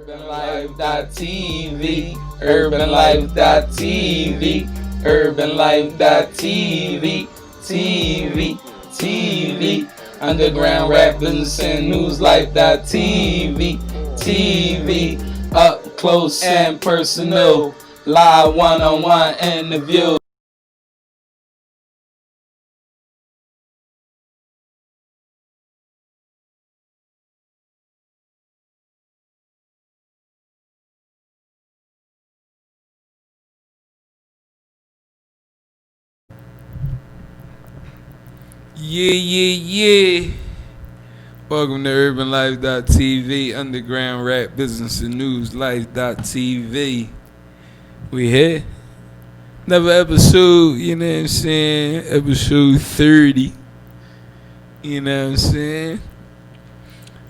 UrbanLife.tv, UrbanLife.tv, UrbanLife.tv, TV, Underground Rap Business and Newslife.tv, TV, up close and personal, live one-on-one interview. Yeah. Welcome to UrbanLife.tv, Underground Rap Business and News Life.tv. We here. Another episode, you know what I'm saying? Episode 30. You know what I'm saying?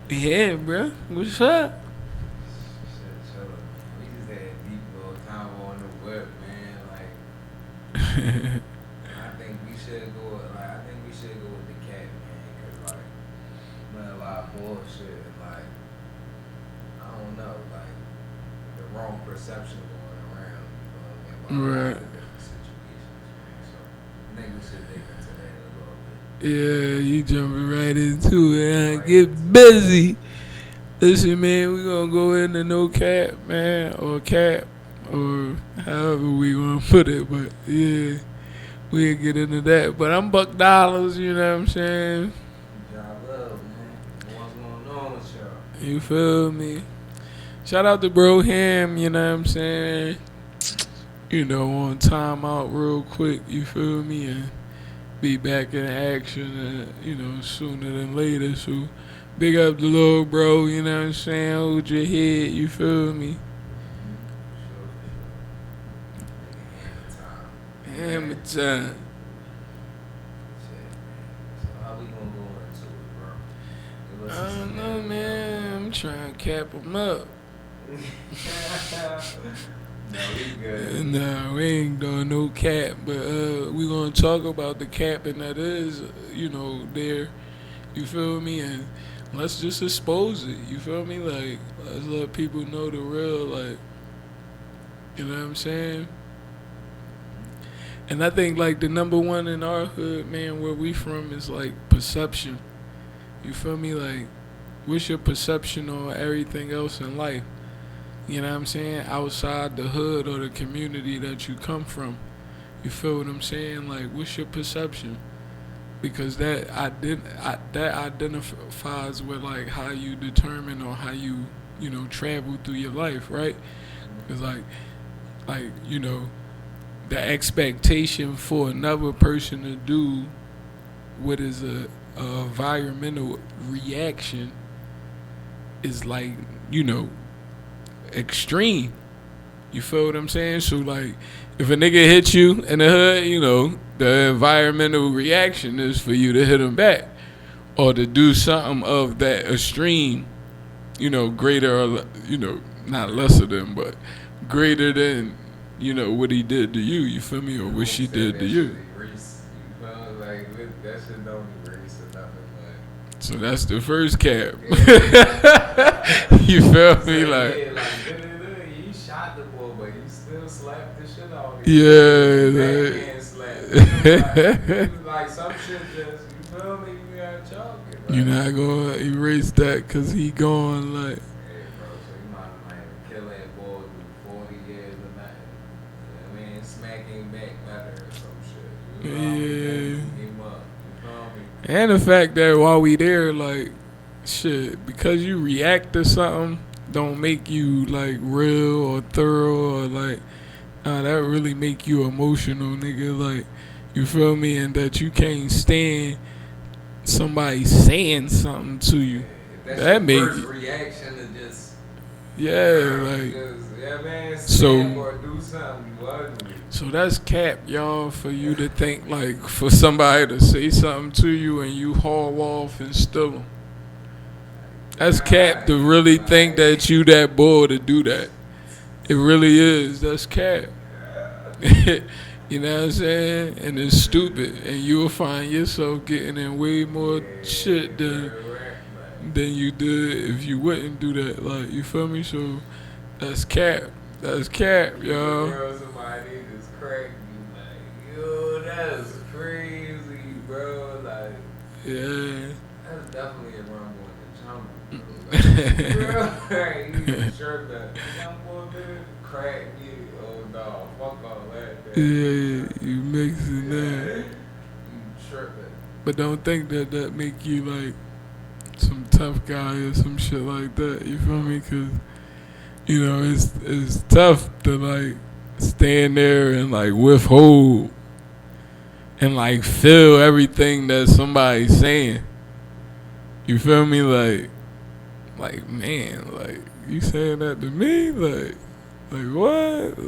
We here, bro. What's up? We just had deep little time on the whip, man. Like, I think we should go with the cat, man. Cause like, man, a lot of bullshit. Like, I don't know, like the wrong perception going around. You know what I mean? About a lot of different situations, man. So I think we should dig into that a little bit. Yeah, you jumping right into it. Get busy. Listen, man, we gonna go into no cap, man, or cap, or however we gonna put it. But yeah, we'll get into that. But I'm Buck Dollars, you know what I'm saying? Y'all love, man. What's going on with y'all? You feel me? Shout out to Bro Ham, you know what I'm saying? You know, on time out real quick, you feel me? And be back in action, you know, sooner than later. So big up the little bro, you know what I'm saying? Hold your head, you feel me? Hammer time. Shit, man. So how we gonna go into it, bro? I don't know, man. I'm trying to cap him up. No, we good. Nah, we ain't doing no cap, but we gonna talk about the capping that is, you know, there. You feel me? And let's just expose it. You feel me? Like, let's let people know the real, like, you know what I'm saying? And I think, like, the number one in our hood, man, where we from is, like, perception. You feel me? Like, what's your perception on everything else in life? You know what I'm saying? Outside the hood or the community that you come from. You feel what I'm saying? Like, what's your perception? Because that identifies with, like, how you determine or how you, you know, travel through your life, right? Because, like, you know, the expectation for another person to do what is a environmental reaction is, like, you know, extreme. You feel what I'm saying? So, like, if a nigga hit you in the hood, you know, the environmental reaction is for you to hit him back or to do something of that extreme, you know, greater or, you know, not lesser than, but greater than, you know, what he did to you. You feel me? Or what she did to you. Race, you know, like that shit don't be race or nothing, but So that's the first cap. You feel me? Like, yeah, like you shot the boy, but you still slapped the shit out of him. yeah, Backhand slap. Like some shit just, you feel me? You gotta chalk it. Like, you're not gonna erase that because he gone, like, yeah, bro. So you might kill that boy do 40 years or nothing. You know what I mean? Smack him back better or some shit. You know what I mean? Him up. You feel me? and the fact that while we there, like, shit, because you react to something don't make you, like, real or thorough or, like, that really make you emotional, nigga. Like, you feel me? And that you can't stand somebody saying something to you. If That your make first reaction to just, like, yeah, man, So- snap or do something, you ugly. so that's cap, y'all, for you to think, like, for somebody to say something to you and you haul off and still them. That's cap to really think that you that boy to do that. It really is. That's cap. You know what I'm saying? And it's stupid. And you'll find yourself getting in way more shit than than you did if you wouldn't do that. Like, you feel me? So that's cap. That's cap, y'all. Bro, somebody just cracked me like, yo, that's crazy, bro. Like, Yeah. that's definitely a rumble in the jungle, bro. Like, you sure that young boy did crack you? Oh no, fuck all that. Yeah, you mixing that. You tripping? But don't think that that make you like some tough guy or some shit like that. You feel me? Cause you know it's tough to like stand there and like withhold and like feel everything that somebody's saying. You feel me? Like man, like you saying that to me? Like what?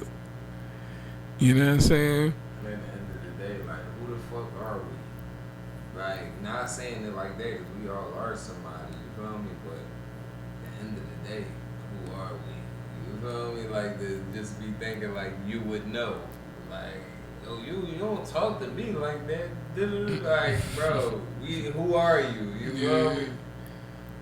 You know what I'm saying? And at the end of the day, like, who the fuck are we? Like, not saying it like that, 'cause we all are somebody, you feel me? But at the end of the day, who are we? You feel me? Like, to just be thinking like you would know. Like, yo, you don't talk to me like that. Like, bro, who are you? You feel me?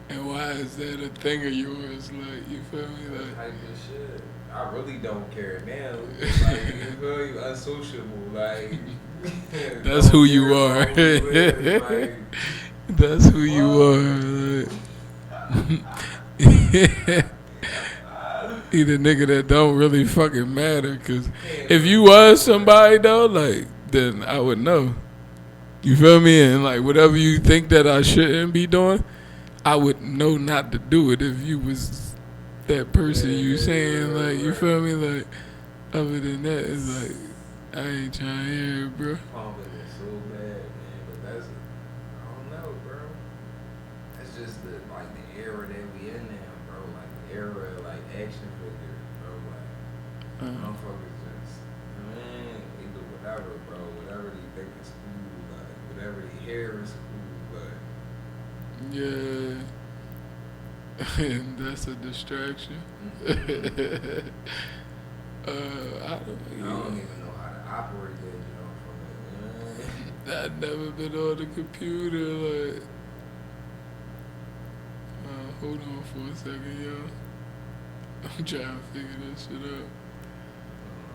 And why is that a thing of yours? Like, you feel me? Like, Type of shit. I really don't care now. Like, you feel me? Unsociable. Like, that's who don't you care are. about who you is, like, That's who you are. Like. He the nigga that don't really fucking matter. Cause if you was somebody though, like, then I would know. You feel me? And like whatever you think that I shouldn't be doing, I would know not to do it if you was that person you saying. Like, you feel me? Like, other than that, it's like, I ain't trying to hear it, bro. pumping it so bad, man. But that's, I don't know, bro. That's just the era that we in now, bro. Like the era of like action figures, bro. Like motherfuckers just, man, they do whatever, bro. Whatever they think is cool, like whatever they hear is cool, but Yeah. And that's a distraction. I don't I don't even know how to operate that, you know, from it. I've never been on the computer, like, hold on for a second, y'all. I'm trying to figure that shit out.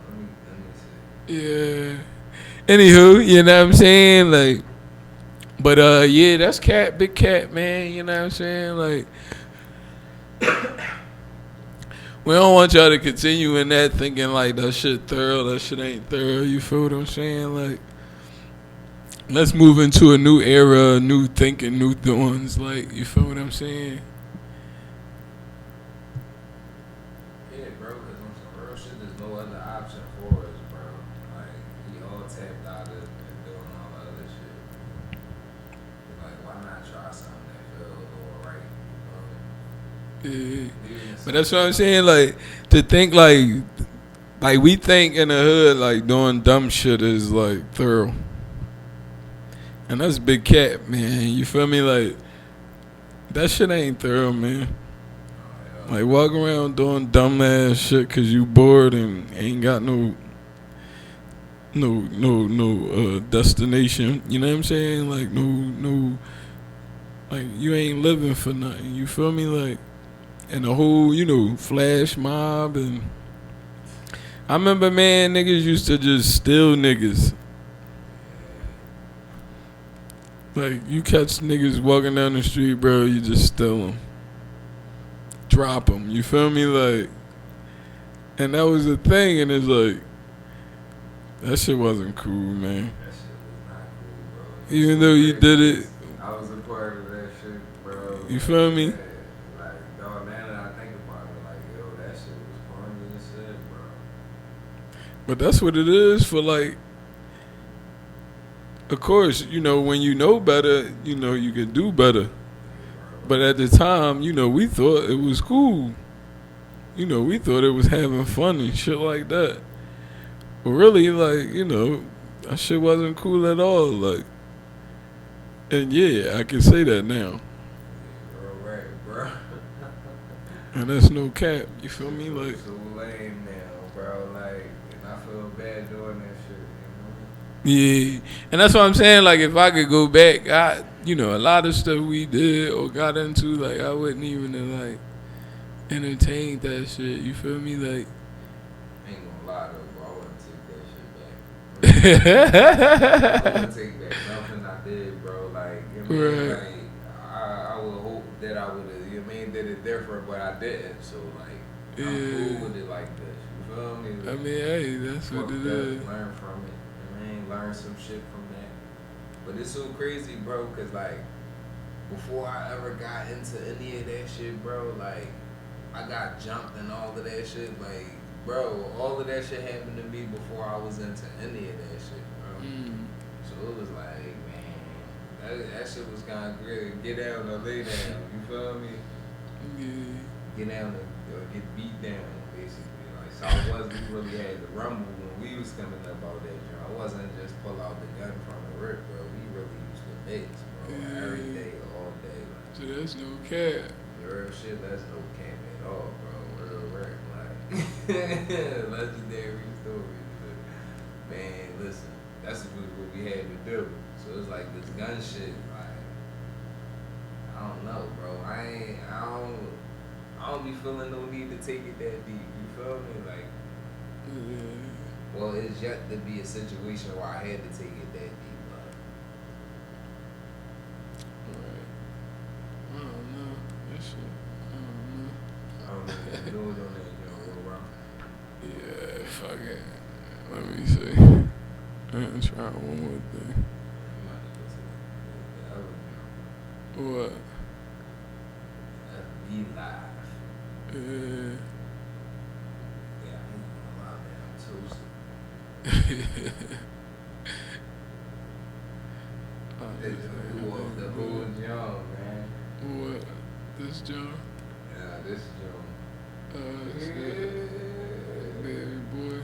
Let me see. Yeah. Anywho, you know what I'm saying? Like, but yeah, that's cat, big cat, man. You know what I'm saying? Like, we don't want y'all to continue in that thinking like that shit thorough, that shit ain't thorough. You feel what I'm saying? Like, let's move into a new era, new thinking, new doings. Like, you feel what I'm saying? Yeah, bro, because on some real shit, there's no other option for us, bro. Like, we all tapped out of and doing all the other shit. Like, why not try something that feels a little right? You know? Yeah. But that's what I'm saying. Like, to think like we think in the hood like doing dumb shit is like thorough, and that's big cat, man. You feel me? Like, that shit ain't thorough, man. Like, walk around doing dumb ass shit cause you bored and ain't got no destination. You know what I'm saying? Like, no, like, you ain't living for nothing. You feel me? Like, and the whole, flash mob, and I remember, man, niggas used to just steal niggas. Like, you catch niggas walking down the street, bro, you just steal them. Drop them, you feel me? Like, and that was a thing, and it's like, that shit wasn't cool, man. That shit was not cool, bro. Even though you did it, I was a part of that shit, bro. you feel me? Like, dog, now that I think about it, like, yo, that shit was funny as shit, bro. But that's what it is for, like, of course, when you know better, you can do better. But at the time, we thought it was cool. We thought it was having fun and shit like that. But really, like, that shit wasn't cool at all. Like, and yeah, I can say that now. Bro, right, bro. And that's no cap. You feel me? Like, so lame now, bro. Like, and I feel bad doing that shit, yeah. And that's what I'm saying. Like, if I could go back, you know, a lot of stuff we did or got into, like, I wouldn't even have, like, entertained that shit. You feel me? Like, Ain't gonna lie though, bro. I wouldn't take that shit back. I wouldn't take back nothing I did, bro. Like, you know what I mean? Right. Like, I would hope that I would have, you know what I mean, did it different, but I didn't. So, like, I'm Yeah. cool with it like this. You feel me? I mean, hey, that's what Fucked it up, is. learn from it. I mean, learn some shit from that. But it's so crazy, bro, cause like before I ever got into any of that shit, bro, like I got jumped and all of that shit. Like, bro, all of that shit happened to me before I was into any of that shit, bro. Mm. So it was like, man, that shit was kind of good. Get down or lay down. You feel me? Yeah. Get down or get beat down, basically. Like Southwest, we really had the rumble when we was coming up out that joint. I wasn't just pull out the gun from the rip, bro. We really used to mix, bro. Yeah. Every day, all day. Like, So there's no cap. real shit, that's no cap at all, bro. Real rap, like legendary stories. But, man, listen, that's what we had to do. So it's like this gun shit, like I don't know, bro. I don't be feeling no need to take it that deep. You feel me? Like, Yeah. well, it's yet to be a situation where I had to take it that deep. Right. I don't know. That shit. I don't know. I don't know what to do it on that, Yeah, fuck it. Let me see. I'm trying one more thing. What? Be live. Yeah. Yeah, I ain't gonna lie, man. I'm toasted. The whole John, man. What? This John? Yeah, this John. Shit. Baby boy.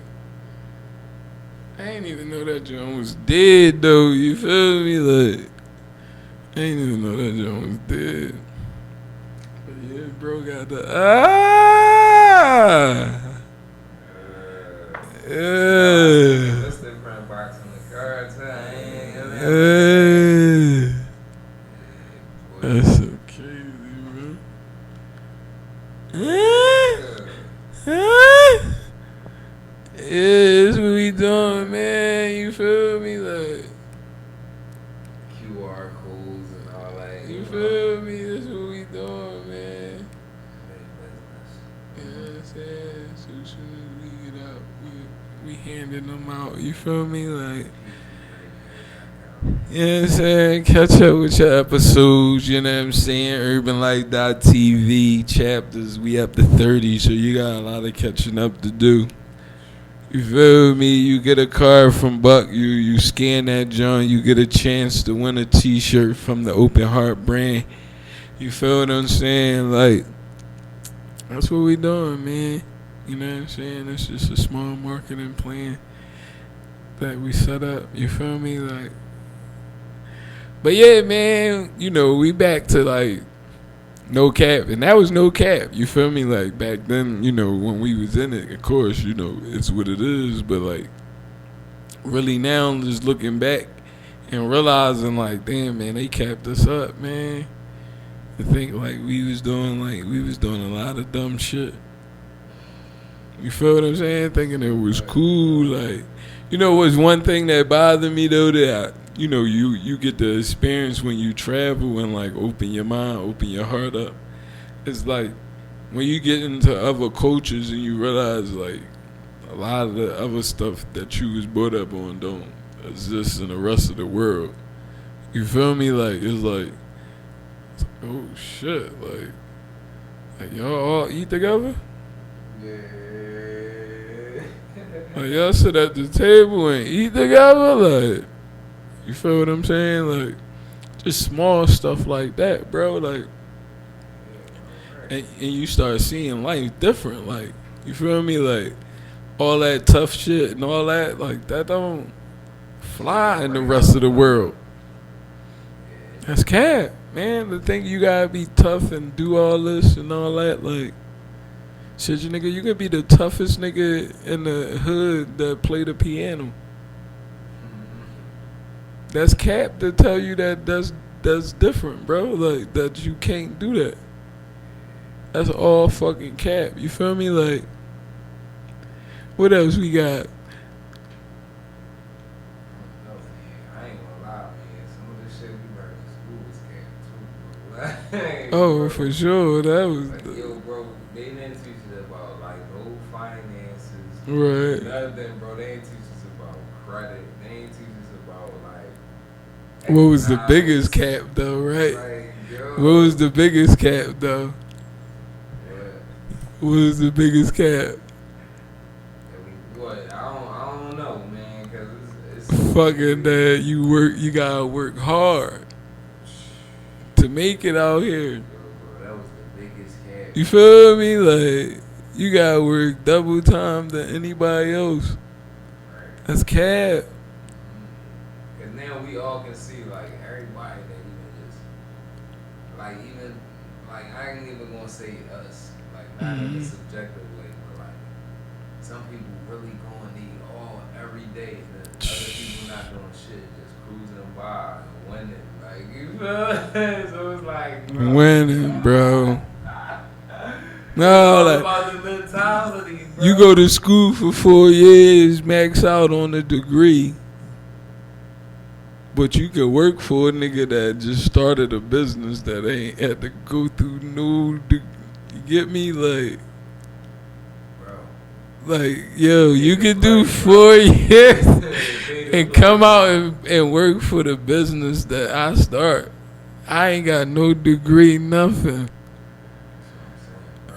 I ain't even know that John was dead though, you feel me? Like, I ain't even know that John was dead. But yeah, bro got the yeah. That's different boxing the cards. That's so crazy, bro. Yeah, that's what we doing, man. You feel me? Like, QR codes and all that. you feel me? That's what we doing, man. You know what I'm saying? So as soon as we get out, we handing them out. You feel me? Like, you know what I'm saying? Catch up with your episodes, you know what I'm saying? UrbanLife.tv chapters, we up to 30, so you got a lot of catching up to do. You feel me? You get a card from Buck, you scan that joint, you get a chance to win a t-shirt from the Open Heart brand. You feel what I'm saying? Like, that's what we doing, man. You know what I'm saying? It's just a small marketing plan that we set up. You feel me? Like, but yeah, man, you know, we back to like no cap, and that was no cap. You feel me? Like back then, you know, when we was in it, of course, you know, it's what it is. But like, really now, just looking back and realizing, like, damn, man, they capped us up, man. I think like we was doing a lot of dumb shit. You feel what I'm saying? Thinking it was cool, like, you know, what's one thing that bothered me though, that you know, you get the experience when you travel and like open your mind, open your heart up. It's like when you get into other cultures and you realize like a lot of the other stuff that you was brought up on don't exist in the rest of the world. You feel me? Like it's like, oh shit, like y'all all eat together? Yeah. Like y'all sit at the table and eat together? Like, you feel what I'm saying? Like, just small stuff like that, bro. Like, and you start seeing life different. Like, you feel me? Like, all that tough shit and all that, like, that don't fly in the rest of the world. That's cap, man. The thing you gotta be tough and do all this and all that, like, shit, you nigga, you could be the toughest nigga in the hood that play the piano. That's cap to tell you that that's different, bro. Like that you can't do that. That's all fucking cap. You feel me? Like, what else we got? No, man, I ain't gonna lie, man. Some of the shit we learned in school was cap too, bro. Like, Oh, bro, for sure. That was like, yo, bro, they didn't teach us about like no finances, right. nothing, bro. They didn't teach us about credit. They didn't teach us about like What was the biggest economics. cap though, right? Like, yo, What was the biggest cap though? yeah. What was the biggest cap? And what? I don't know, man, because it's Fucking that you gotta work hard to make it out here. Yo, bro, that was the biggest cat. You feel me? Like you gotta work double time than anybody else. Right. That's cap. Because now we all can see, like, everybody that even just, like, even, like, I ain't even gonna say us, like, not in a subjective way, but, like, some people really gonna need all every day, and then other people not doing shit, just cruising by and winning, like, you feel? So it's like, bro. Winning, bro. It's No, all like about the mentality, bro. you go to school for 4 years, max out on a degree, but you could work for a nigga that just started a business that ain't had to go through no. You get me? Bro. Like yo, you Take a could do break, 4 years Take a and break. come out and work for the business that I start. I ain't got no degree, nothing.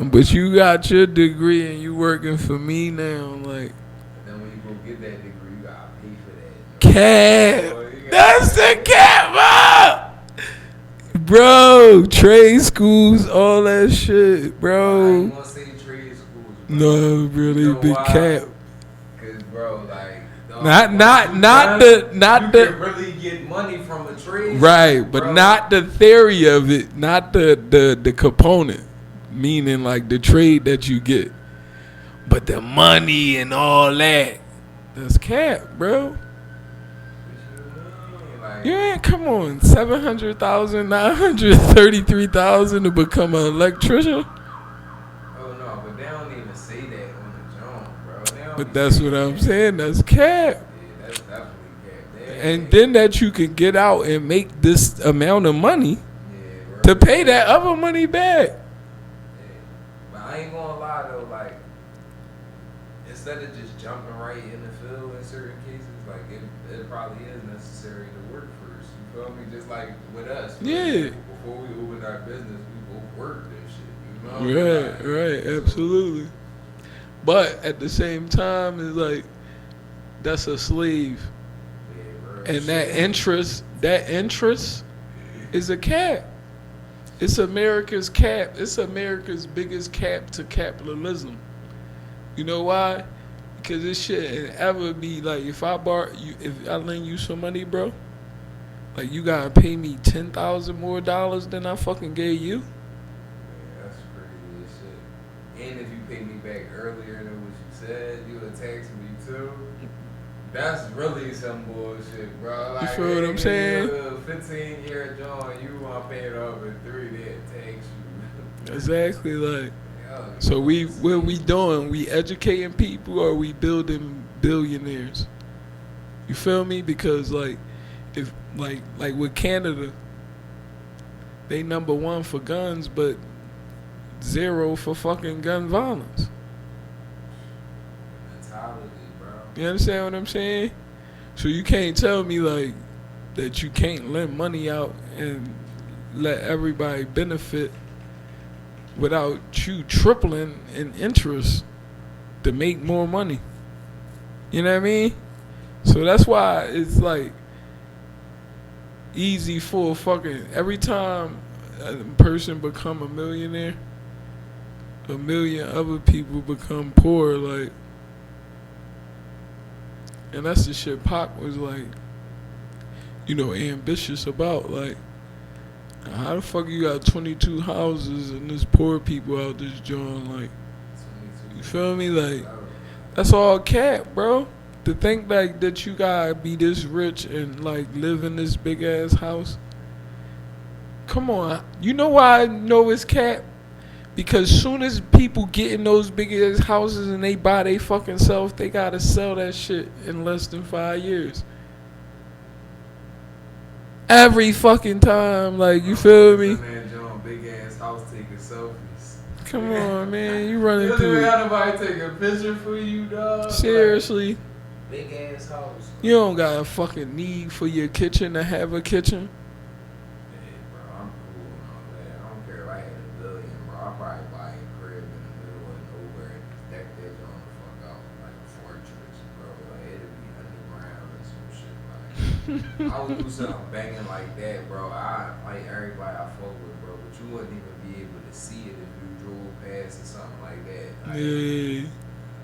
But you got your degree and you working for me now, like And then when you go get that degree, you gotta pay for that. cap. Boy, you gotta- That's the cap up, bro. Trade schools, all that shit, I bro. ain't gonna say trade schools. Bro. No, really, You know big why? cap. Cause bro, like Not you the can really get money from a trade. right, but bro. not the theory of it, not the component, meaning like the trade that you get, but the money and all that. That's cap, bro. What you mean? Like, Yeah, come on, 700,000, 933,000 to become an electrician. oh no, but they don't even say that on the jump, bro. They don't But be that's saying what I'm that. saying. That's cap. Yeah, that's definitely cap. And then that you can get out and make this amount of money yeah, bro. to pay that other money back. Yeah. But I ain't gonna lie though, like instead of just jumping right in the field in certain cases, like it probably is necessary to work first. You feel me? Just like with us. for Yeah. example, before we opened our business, we both worked and shit. You know? Right, right, absolutely. But at the same time, it's like that's a slave, Yeah, bro. and that Shit. interest is a cap. It's America's cap. It's America's biggest cap to capitalism. You know why? Because this shit ever be like if I lend you some money, bro, like you gotta pay me $10,000 more than I fucking gave you. Yeah, that's crazy as shit. And if you pay me back earlier than what you said, you would tax me too. That's really some bullshit, bro. Like, feel what I'm saying? 15-year John, you want to pay it off in 3, they tax you. Exactly, like. Yo, So what we doing? We educating people or we building billionaires? You feel me? Because like if like with Canada, they #1 for guns, but 0 for fucking gun violence. mentality, bro. You understand what I'm saying? So you can't tell me like that you can't lend money out and let everybody benefit without you tripling in interest to make more money. You know what I mean? So that's why it's like easy for a fucking every time a person become a millionaire, a million other people become poor, like. And that's the shit Pac was like, you know, ambitious about. Like, how the fuck you got 22 houses and there's poor people out this joint? Like, 22. you feel me? Like, Oh, that's all cap, bro. To think like that you gotta be this rich and like live in this big ass house Come on. You know why I know it's cap? Because soon as people get in those big ass houses and they buy they fucking self, they gotta sell that shit in less than 5 years. Every fucking time, like, you feel me? Man, John, big ass house taking selfies. Come on, man, you running You don't even through got nobody take a picture for you, dog. seriously. Like, big ass house. You don't got a fucking need for your kitchen to have a kitchen. Hey, bro, I'm cool and all that. I don't care if I had $1 billion, bro. I'll probably buy a crib in the middle of nowhere and deck that joint the fuck out like a fortress, bro. Like, it'll be underground and some shit. Like, I would do something banging like that, bro. I like everybody I fuck with, bro, but you wouldn't even be able to see it if you drove past or something like that. Like, Yeah.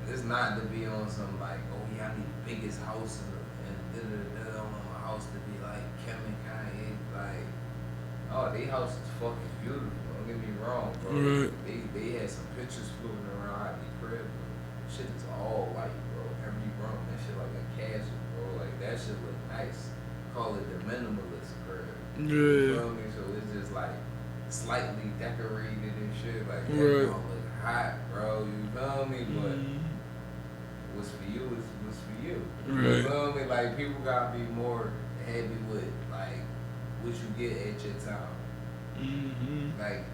it's not to be on some like, oh yeah, I need the biggest house and da-da-da-da. I want my house to be like Kim and Kanye. Like, oh, they house is fucking beautiful. Don't get me wrong, bro. Right. They had some pictures floating around the crib, bro. Shit is all white, bro. Every room, that shit like a castle, bro. Like, that shit look nice. Call it the minimalist crib. You Yeah. feel me? So it's just like slightly decorated and shit. Like, that Right. don't look hot, bro. You feel me? But what's for you is what's for you. Right. You feel me? Like, people gotta be more happy with like what you get at your time. Mm-hmm. Like,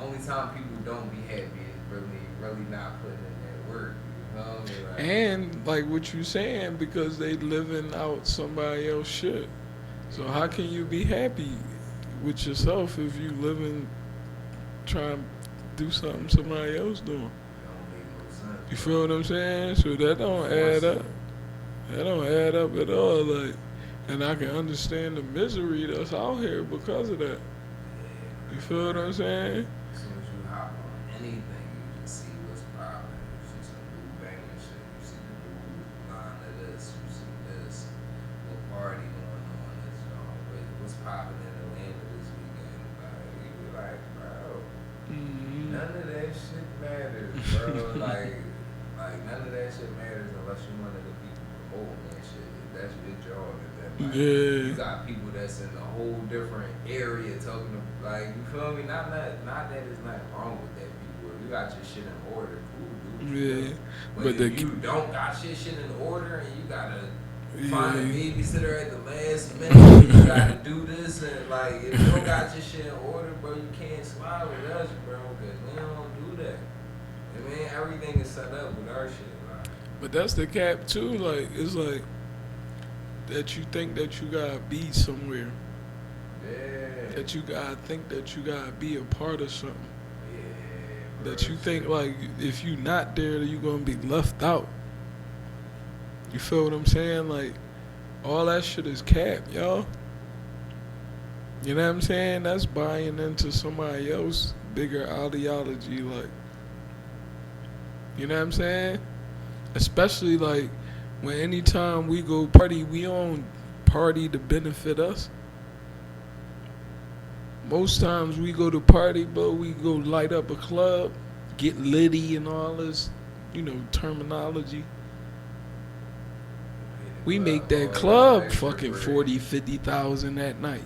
only time people don't be happy is really not putting in that work. You feel me? Like, And like what you saying, because they living out somebody else's shit. So how can you be happy with yourself if you living trying to do something somebody else doing? it don't make no sense. You feel what I'm saying? So that don't add up. That don't add up at all. Like, and I can understand the misery that's out here because of that. Yeah, You feel what I'm saying? as soon as you hop on anything, you just see what's popping. You see some new banging shit. You see the new line of this. You see this. What party going on? This what's popping in Atlanta this weekend? Like, you be like, bro, Mm-hmm. none of that shit matters, bro. like none of that shit matters unless you one of the people promoting that shit. That's your job. Like, Yeah. you got people that's in a whole different area talking to, like, you feel me? Not that there's nothing wrong with that, people. If you got your shit in order, cool, dude. Yeah. But But if you don't got shit in order and you gotta find a babysitter at the last minute, you gotta do this, and like, if you don't got your shit in order, bro, you can't slide with us, bro, because we don't do that. I mean, everything is set up with our shit, like. But that's the cap too. Like, it's like that you think that you gotta be somewhere. Yeah. That you gotta think that you gotta be a part of something. Yeah, bro. That you think like if you not there, you gonna be left out. You feel what I'm saying? Like, all that shit is cap, y'all. You know what I'm saying? That's buying into somebody else bigger ideology, like, you know what I'm saying? Especially like when anytime we go party, we don't party to benefit us. Most times we go to party, but we go light up a club, get litty and all this, terminology. We make that club fucking 40, 50,000 that night.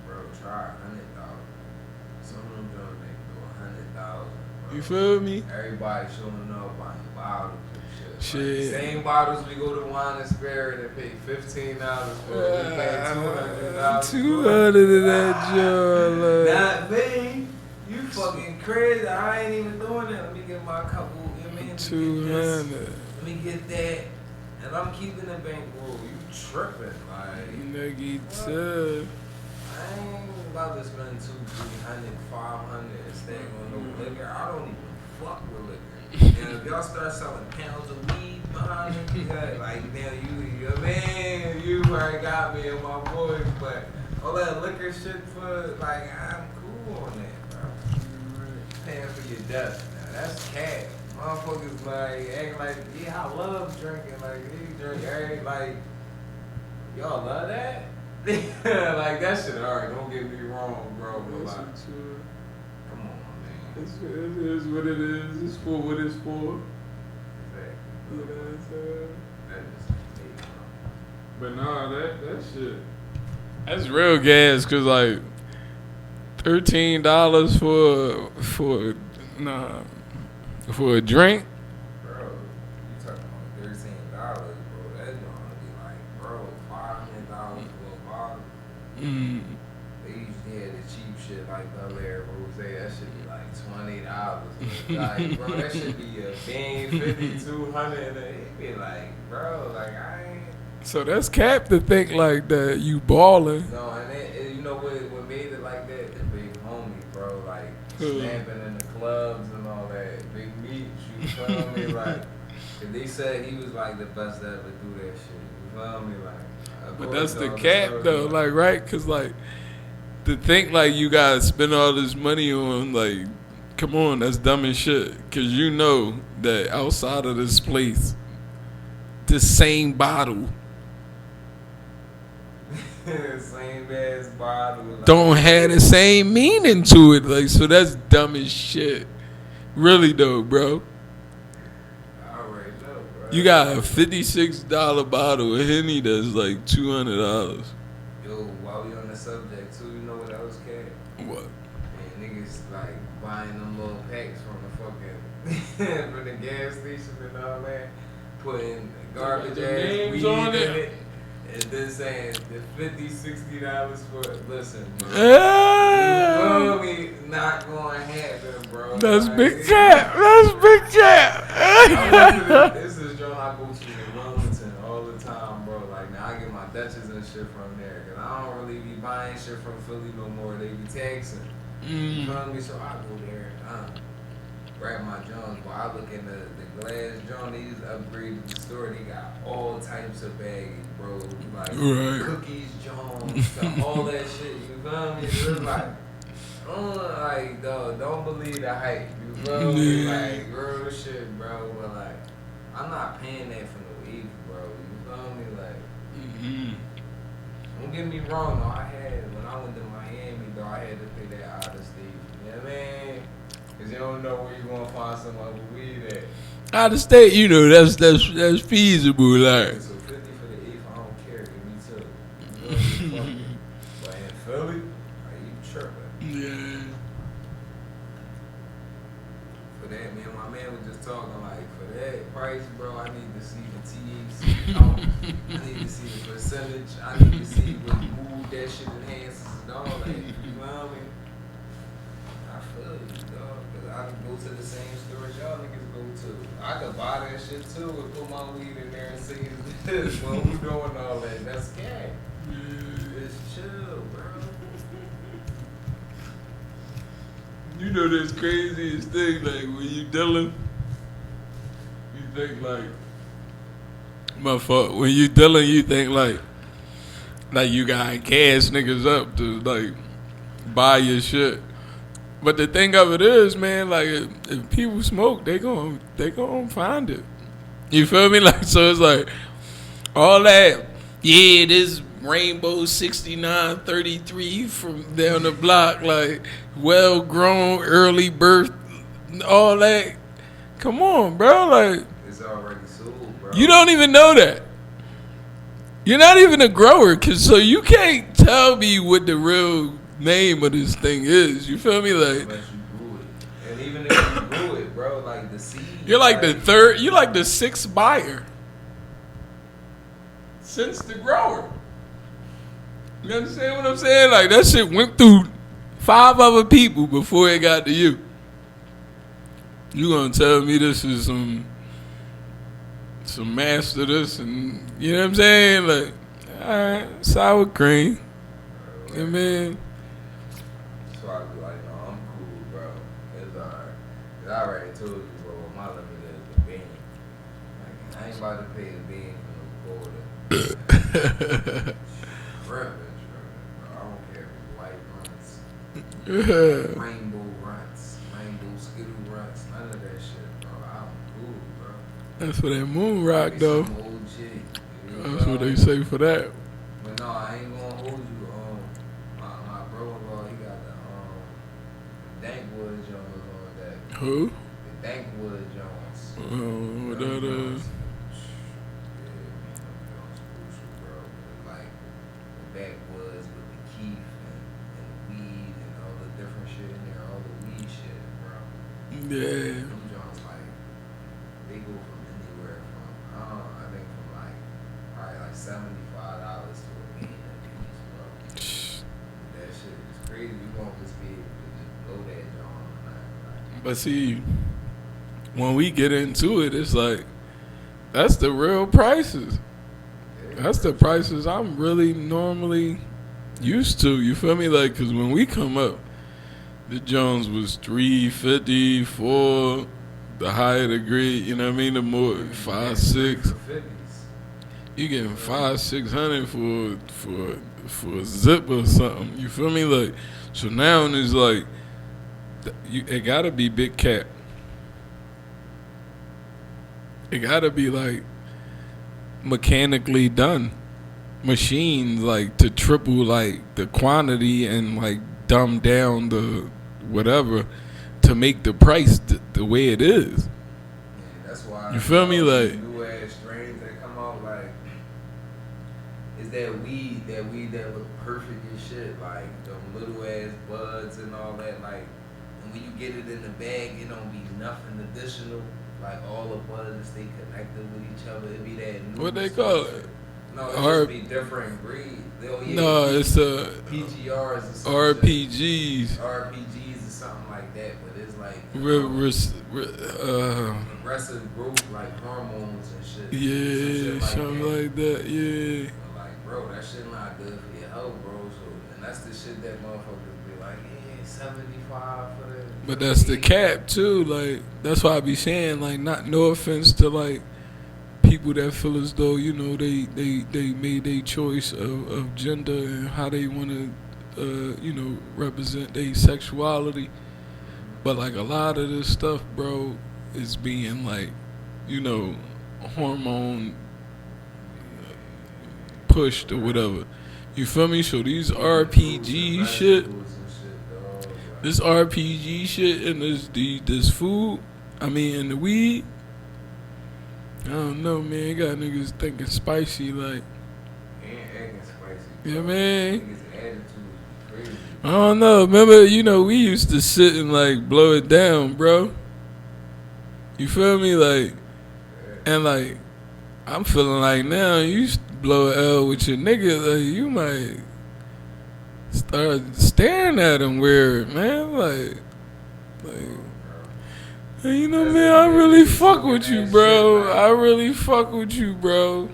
Bro, try $100,000. Some of them don't make no $100,000. You feel me? Everybody showing up buying bottles and shit. Shit. Like, same bottles we go to Wine and Spirit and pay $15 for. We pay $200. 200 of that joint. Not me. You fucking crazy. I ain't even doing that. Let me get my couple. You know what I mean? 200. Let me get that. And I'm keeping the bankroll. You tripping, like. Nigga, too. I ain't about to spend $200, $300, $500 and stay on no liquor. I don't even fuck with liquor. And if y'all start selling pounds of weed behind me, like, now you know what I mean? You already got me and my boys, but all that liquor shit for, like, I'm cool on that, bro. Paying for your death. Now, that's cash. Motherfuckers, like, acting like, yeah, I love drinking. Like, you drink every, like, y'all love that? Like, that shit alright, don't get me wrong, bro, but like, come on, man. It is what it is. It's for what it's for. Exactly. You know what I'm saying? That is me, But nah, that shit. That's real gas, cause like $13 for a drink. Bro, you talking about $13, bro? That's gonna be like, bro, $500 for a bottle. Mm. They usually had the cheap shit like Bel Air Rose. That should be like $20. Like, bro, that should be a bean 5,200. It'd be like, bro, like I ain't. So that's cap to think like that you balling. No, and you know what made it like that? The big homie, bro. Like snapping in the clubs and all that. Big Meech, you feel me? Like, if they said he was like the best to ever do that shit. You feel me? Like, but that's the cap though, like, right? Cause like to think like you gotta spend all this money on, like, come on, that's dumb as shit. Cause you know that outside of this place, the same bottle same ass bottle. Like, don't have the same meaning to it. Like, so that's dumb as shit. Really though, bro. I already know, bro. You got a $56 bottle of Henny that's like $200. Yo, while we on the subject too, you know what else, cat? What? Man, niggas like buying them little packs from the fucking from the gas station and all that, putting garbage The ass names weed on in it. it, and then saying the $50, $60 for it. Listen, bro. Ah, You feel me? Not gonna happen, bro. that's Like, big cap. That's big cap. This is John I go to in Wilmington all the time, bro. Like, now I get my Dutchess and shit from there. Cause I don't really be buying shit from Philly no more. They be taxing. You feel me? So I go there and grab my Jones. But I look in the glass John. They just upgraded the store. They got all types of baggies, bro. Like Right. cookies, Jones, all that shit. You feel me? It's like, dog, don't believe the hype. You feel me? Yeah. Like, real shit, bro. But like, I'm not paying that for no evil, bro. You feel me? Like, don't get me wrong, though. When I went to Miami, though, I had to pay that out of state. You know what I mean? Cause you don't know where you're gonna find someone with weed at. Out of state, you know, that's feasible, like. So 50 for the eighth, I don't care. Give me two. You know, fuck it. But in Philly, are you tripping? Yeah. For that, man, my man was just talking like, for that price, bro, I need to see the THC count. I need to see the percentage. I need to see what mood that shit enhances and all that. You know me? I feel you, dog. Cause I can go to the same stores y'all niggas go to. I could buy that shit too and put my weed in there and see this. Well, who doing all that? That's scam. It's chill, bro. You know this craziest thing, like when you dealing, you think like, my fault. When you dealing, you think like you gotta gas niggas up to like buy your shit. But the thing of it is, man, like if people smoke, they gon' find it. You feel me? Like, so it's like all that. Yeah, this Rainbow 6933 from down the block, like well grown, early birth, all that. Come on, bro. Like, It's already sold, bro. you don't even know that. You're not even a grower, so you can't tell me what the real name of this thing is. You feel me? Like, Unless you grew it. And even if you grew it, bro, like the seed. you're like the third, you're like the sixth buyer since the grower. You understand what I'm saying? Like, that shit went through 5 other people before it got to you. You gonna tell me this is some master this, and you know what I'm saying? Like, alright, sour cream. Yeah, man. So I be like, no, I'm cool, bro. It's alright. Cause I already told you, bro, what my limit is the bean. Like, I ain't about to pay the bean for no quarter. Bro. I don't care if it's white runs, rainbow runs, rainbow skittle runs, none of that shit, bro. I'm cool, bro. That's for that moon rock, Maybe though. some old shit. You That's know? what they say for that. But no, I ain't gonna hold you. My brother-in-law, he got the Dankwood Jones on that. Who? The Dankwood Jones. Oh, what that is? Yeah, man, them Jones crucial, bro. Like the backwoods with the keef and weed and all of Yeah. Them joints like they go from anywhere from I think from like probably like $75 to $1 million a piece, bro. That shit is crazy. You won't just be able to just blow that joint on that. But see, when we get into it, it's like that's the real prices. Yeah, That's the prices I'm really normally used to. You feel me? Like, cause when we come up, the Jones was 350, 4, the higher the grade. You know what I mean? The more 5, 6. For 50s. You getting 5, 600 for a zip or something. You feel me? Like, so now it's like, it gotta be big cap. It gotta be like mechanically done machines, like to triple like the quantity and like dumb down the whatever to make the price the way it is. Yeah, that's why. You feel me? Like, new ass strains that come out, like, is that weed that look perfect as shit, like them little ass buds and all that, like, and when you get it in the bag, it don't be nothing additional. Like all the buds stay connected with each other. It be that new what they call it? No, it R- just be different breeds. No, it's PGRs or some RPGs. shit. RPGs or something like that, but it's like aggressive growth, like hormones and shit. Yeah, Some shit something like that. Yeah. But like, bro, that shit not good for your health, bro. So, and that's the shit that motherfuckers be like, yeah, 75 for the. But that's the cap too. Like, that's why I be saying, like, not no offense to like people that feel as though, you know, they made their choice of gender and how they want to you know, represent their sexuality. But like a lot of this stuff, bro, is being like, you know, hormone pushed or whatever. You feel me? So these RPG shit, this RPG shit and this food, I mean, and the weed, I don't know, man. It got niggas thinking spicy, like, Ain't acting spicy. you know what I mean? Niggas' attitude is crazy. I don't know. Remember, you know, we used to sit and like blow it down, bro. You feel me? Like, and like, I'm feeling like now you blow an L with your nigga, like you might start staring at him weird, man. Like, hey, you know, man, I really fuck with you, bro. I really fuck with you, bro.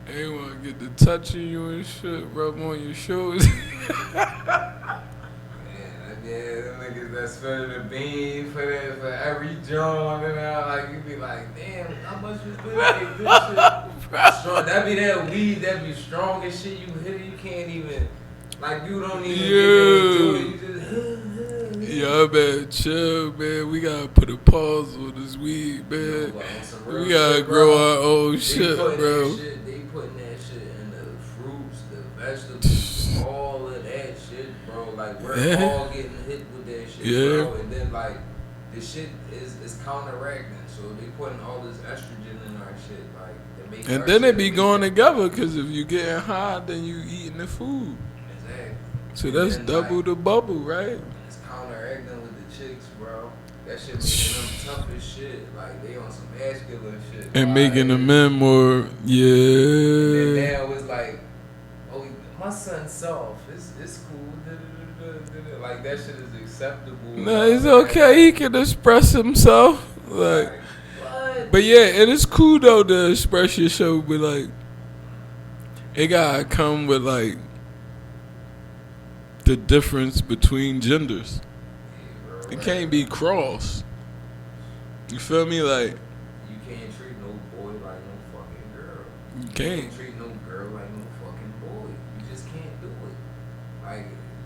They wanna get to touching you and shit, rub on your shoulders. Yeah, them niggas that spill the bean for every joint and all, like you be like, damn, how much was this? Like, this shit strong. That be that weed that be strong as shit. You hit it, you can't even, like you don't even get into it. You just. Yo, man, chill, man. We gotta put a pause on this weed, man. We gotta grow our own shit, bro. They putting that shit in the fruits, the vegetables, all of that shit, bro. Like we're all getting hit with that shit, bro. And then like the shit is counteracting, so they putting all this estrogen in our shit, like they make. And then it be going together, cause if you getting high, then you eating the food. Exactly. So that's double the bubble, right? It's counteracting with the chicks, bro. That shit making them tough as shit. Like they on some masculine shit. And making the men more, yeah. And then now it's like, oh, my son's soft. It's cool. Like that shit is acceptable. No, it's okay. He can express himself. Like, what? but yeah, it is cool though to express yourself. But like, it gotta come with like the difference between genders. It can't be cross. You feel me? Like, you can't treat no boy like no fucking girl. you You can't. can't treat no girl like no fucking boy. You just can't do it. Like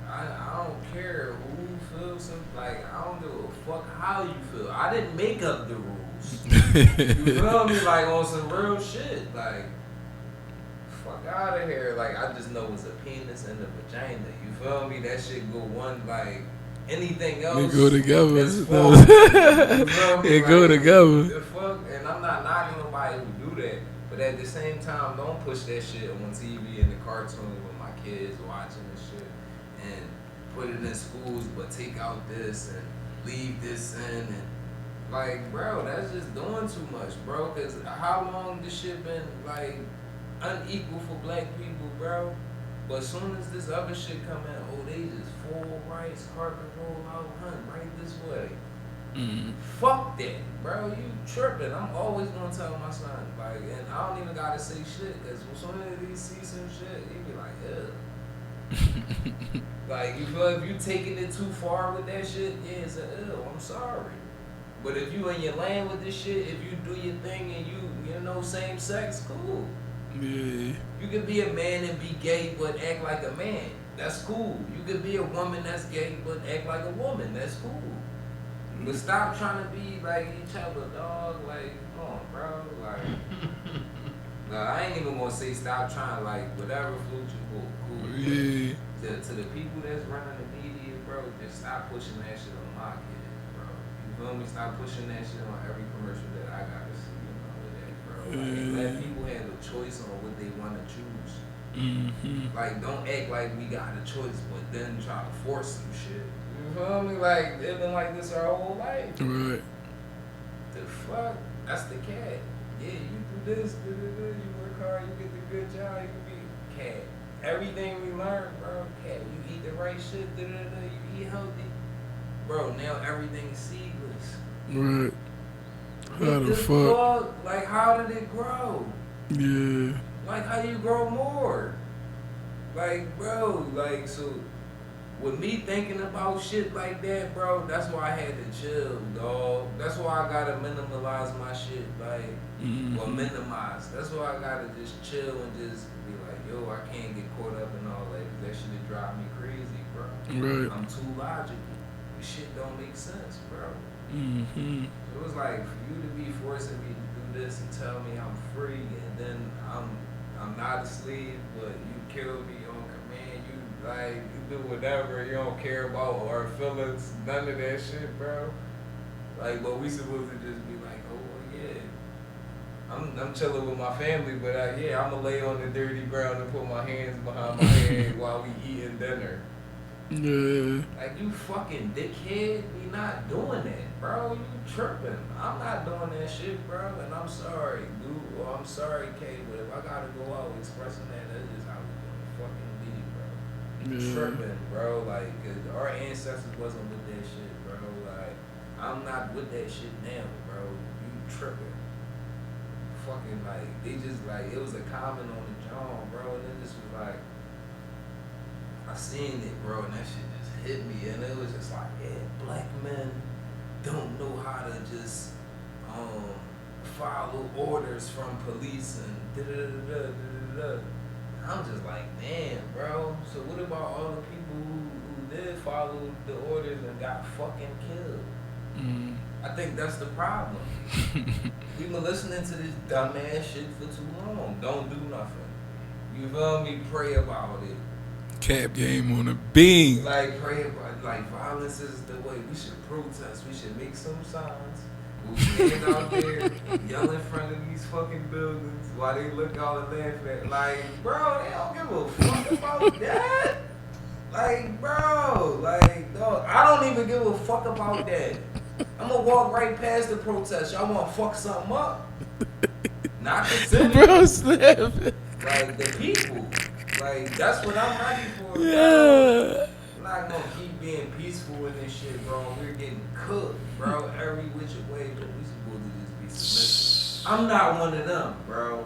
I don't care who feels some, like I don't give a fuck how you feel. I didn't make up the rules. You feel me? Like on some real shit. Like fuck out of here. Like I just know it's a penis and a vagina. You feel me? That shit go one like anything else. They go together. That's false. They go together. The fuck? And I'm not knocking nobody who do that. But at the same time, don't push that shit on TV and the cartoon with my kids watching this shit and put it in schools, but take out this and leave this in and like, bro, that's just doing too much, bro. Cause how long this shit been like unequal for black people, bro? But as soon as this other shit come in, oh, they just full rights, carpet roll out, hunt right this way. Mm. Fuck that, bro. You tripping. I'm always gonna tell my son, like, and I don't even gotta say shit, cause as soon as he see some shit, he be like, ugh. Like, you feel if you taking it too far with that shit, yeah, it's a ill. I'm sorry. But if you in your lane with this shit, if you do your thing and you know, same sex, cool. Yeah. You could be a man and be gay but act like a man. That's cool. You could be a woman that's gay but act like a woman. That's cool. But stop trying to be like each other, dog. Like, come on, bro. Like, no, I ain't even gonna say stop trying. Like, whatever float you, cool. Yeah. To the people that's running the media, bro, just stop pushing that shit on my kids, bro. You feel me? Stop pushing that shit on every commercial that I gotta see, with that, bro. Like, let people have a choice on what they want to choose. Mm-hmm. Like, don't act like we got a choice, but then try to force some shit. You feel me? Like, they've been like this our whole life. Right. The fuck? That's the cat. Yeah, you do this, you work hard, you get the good job, you be cat. Everything we learn, bro, cat. You eat the right shit, you eat healthy. Bro, now everything's seedless. Right. How What the the fuck? Like, how did it grow? Yeah. Like, how do you grow more? Like, bro, like, so with me thinking about shit like that, bro, that's why I had to chill, dog. That's why I gotta minimalize my shit, like, or minimize. That's why I gotta just chill and just be like, yo, I can't get caught up in all that. That shit would drive me crazy, bro. Right. I'm too logical. This shit don't make sense, bro. Mm-hmm. It was like for you to be forcing me to do this and tell me I'm free, and then I'm not a slave, but you kill me on command. You like you do whatever. You don't care about our feelings, none of that shit, bro. Like, but we supposed to just be like, oh well, yeah. I'm chilling with my family, but yeah, I'm gonna lay on the dirty ground and put my hands behind my head while we eating dinner. Yeah. Like, you fucking dickhead, we not doing that, bro. You tripping. I'm not doing that shit, bro, and I'm sorry, dude. Or I'm sorry, Kay, but if I gotta go out expressing that's just how we gonna fucking be, bro. You tripping, bro. Like, 'cause our ancestors wasn't with that shit, bro. Like, I'm not with that shit now, bro. You tripping. Fucking, like, they just, like, it was a comment on the John, bro, and it just was like, I seen it, bro, and that shit just hit me, and it was just like, yeah, black men don't know how to just follow orders from police and da-da-da-da-da-da-da. I'm just like, damn, bro. So what about all the people who did follow the orders and got fucking killed? Mm. I think that's the problem. We've been listening to this dumbass shit for too long. Don't do nothing. You feel me? Pray about it. Cap game on a beam. Like, pray about, like, violence is the way. We should protest. We should make some signs. We stand out there, yell in front of these fucking buildings while they look all and laugh at. Like, bro, they don't give a fuck about that. Like, bro, like, dog, I don't even give a fuck about that. I'm gonna walk right past the protest. Y'all wanna fuck something up? Not the city. Bro, snap. Like, the people. Like, that's what I'm ready for. Yeah. I'm not gonna keep being peaceful in this shit, bro. We're getting cooked, bro, every which way, but we supposed to just be submissive. I'm not one of them, bro.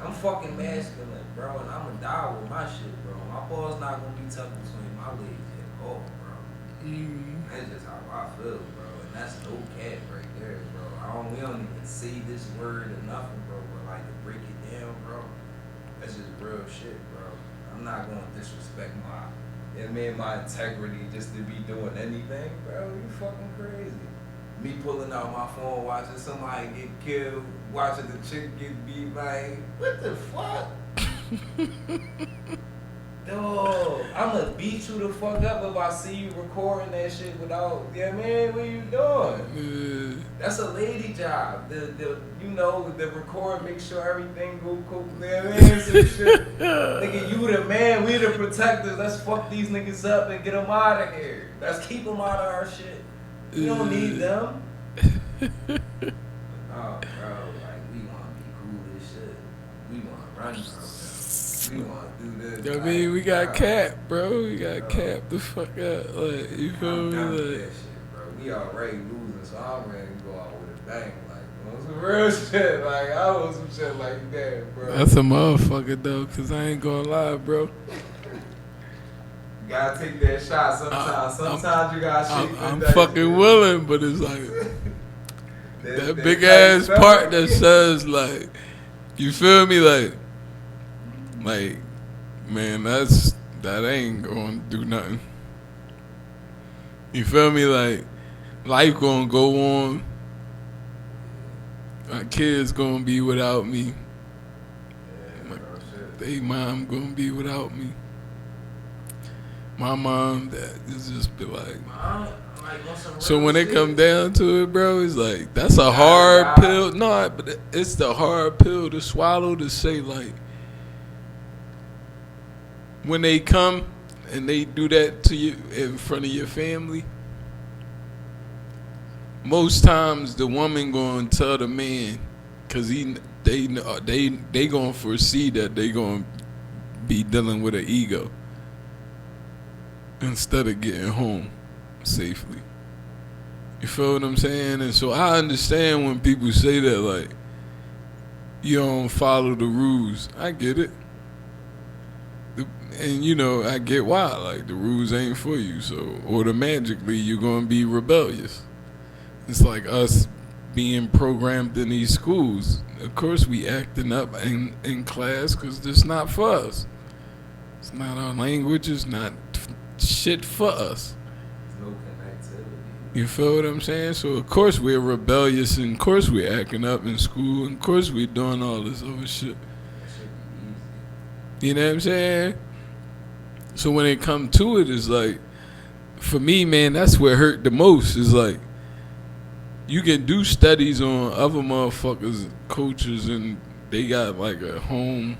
I'm fucking masculine, bro, and I'm gonna die with my shit, bro. My ball's not gonna be tucked between my legs at all, bro. That's just how I feel, bro. And that's no cap right there, bro. We don't even say this word or nothing, bro, but like to break it down, bro, that's just real shit, bro. I'm not gonna disrespect my integrity just to be doing anything, bro. You fucking crazy. Me pulling out my phone, watching somebody get killed, watching the chick get beat, like, what the fuck? Dog, I'ma beat you the fuck up if I see you recording that shit without, yeah, man, what you doing? That's a lady job. The record, make sure everything go cool. Yeah, man, some shit. Nigga, you the man, we the protectors. Let's fuck these niggas up and get them out of here. Let's keep them out of our shit. We don't need them. Oh, bro, like we want to be cool as shit. We want to run from them. We want to do this. I mean, we got bro, Cap, bro. We got bro. Cap the fuck out. Like, you feel I'm me? done with Like, that shit, bro. We already losing, so I'm ready to go out with a bang. Like, on some real shit. Like, I want some shit like that, bro. that's a motherfucker though, cause I ain't gonna lie, bro. You gotta take that shot sometimes. Sometimes you gotta shake I'm the dice, fucking man. willing, but it's like that big dice ass stuff. part that says like, you feel me? Like, man, that ain't gonna do nothing. You feel me? Like, life gonna go on. My kids gonna be without me. Yeah, bro, shit. They mom gonna be without me. My mom, that is just be like. Like, on some So real when it shit. come down to it, bro, it's like that's a hard pill. No, but it's the hard pill to swallow to say like when they come and they do that to you in front of your family. Most times the woman gonna tell the man, cause they gonna foresee that they gonna be dealing with an ego instead of getting home safely. You feel what I'm saying? And so I understand when people say that, like, you don't follow the rules. I get it. And, you know, I get why. Like, the rules ain't for you. So automatically you're going to be rebellious. It's like us being programmed in these schools. Of course we acting up in class because it's not for us. It's not our language. It's not shit for us. There's no connectivity. You feel what I'm saying? So of course we're rebellious, and of course we're acting up in school, and of course we're doing all this other shit. That should be easy. You know what I'm saying? So when it come to it, it's like, for me, man, that's where it hurt the most. Is like, you can do studies on other motherfuckers, coaches, and they got like a home,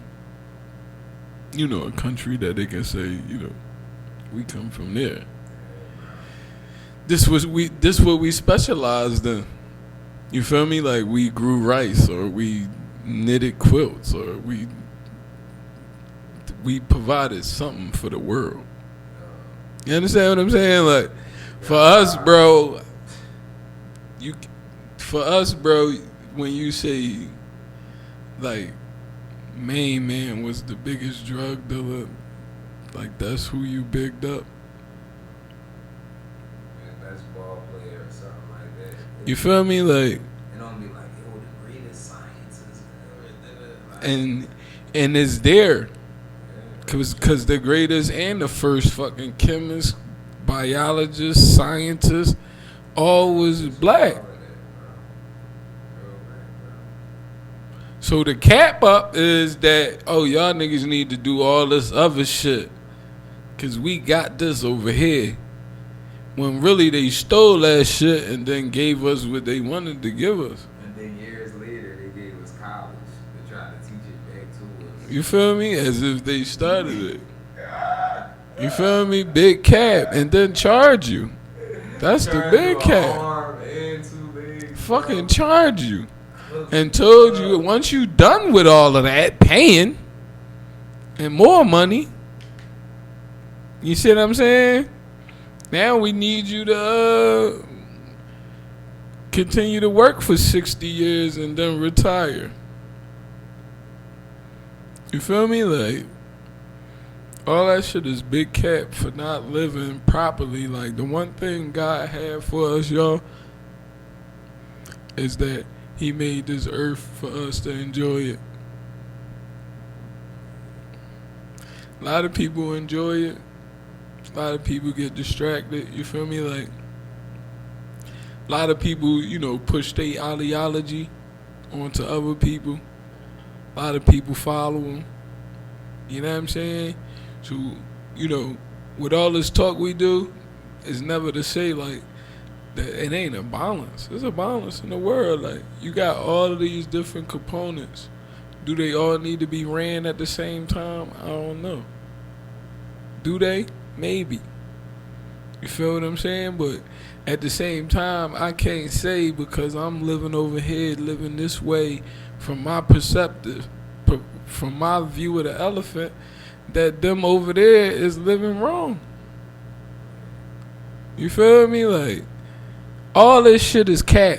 you know, a country that they can say, you know, we come from there. This what we specialized in. You feel me? Like we grew rice, or we knitted quilts, or we provided something for the world. You understand what I'm saying? Like for us, bro, when you say like Main Man was the biggest drug dealer, like that's who you bigged up. Best ball player or something like that. You feel me? Like, It don't be like, yo, the greatest scientist. Like, and it's there. yeah, Cause the greatest and the first fucking chemist, biologist, scientist, all was black. all of that, bro. Real black, bro. So the cap up is that, oh, y'all niggas need to do all this other shit. Cause we got this over here. When really they stole that shit and then gave us what they wanted to give us. And then years later, they gave us college to try to teach it back to us. You feel me? As if they started it. You feel me? Big cap and then charge you. That's the Turned big to a cap. arm and 2 legs, Fucking bro. charge you. And told you once you done with all of that, paying and more money, you see what I'm saying? Now we need you to continue to work for 60 years and then retire. You feel me? Like, all that shit is big cap for not living properly. Like, the one thing God had for us, y'all, is that He made this earth for us to enjoy it. A lot of people enjoy it. A lot of people get distracted. You feel me? Like, a lot of people, you know, push their ideology onto other people. A lot of people follow them. You know what I'm saying? So, you know, with all this talk we do, it's never to say, like, that it ain't a balance. There's a balance in the world. Like, you got all of these different components. Do they all need to be ran at the same time? I don't know. Do they? Maybe. You feel what I'm saying? But At the same time, I can't say because I'm living over here, living this way, from my perspective, from my view of the elephant, that them over there is living wrong. You feel me? Like, all this shit is cap.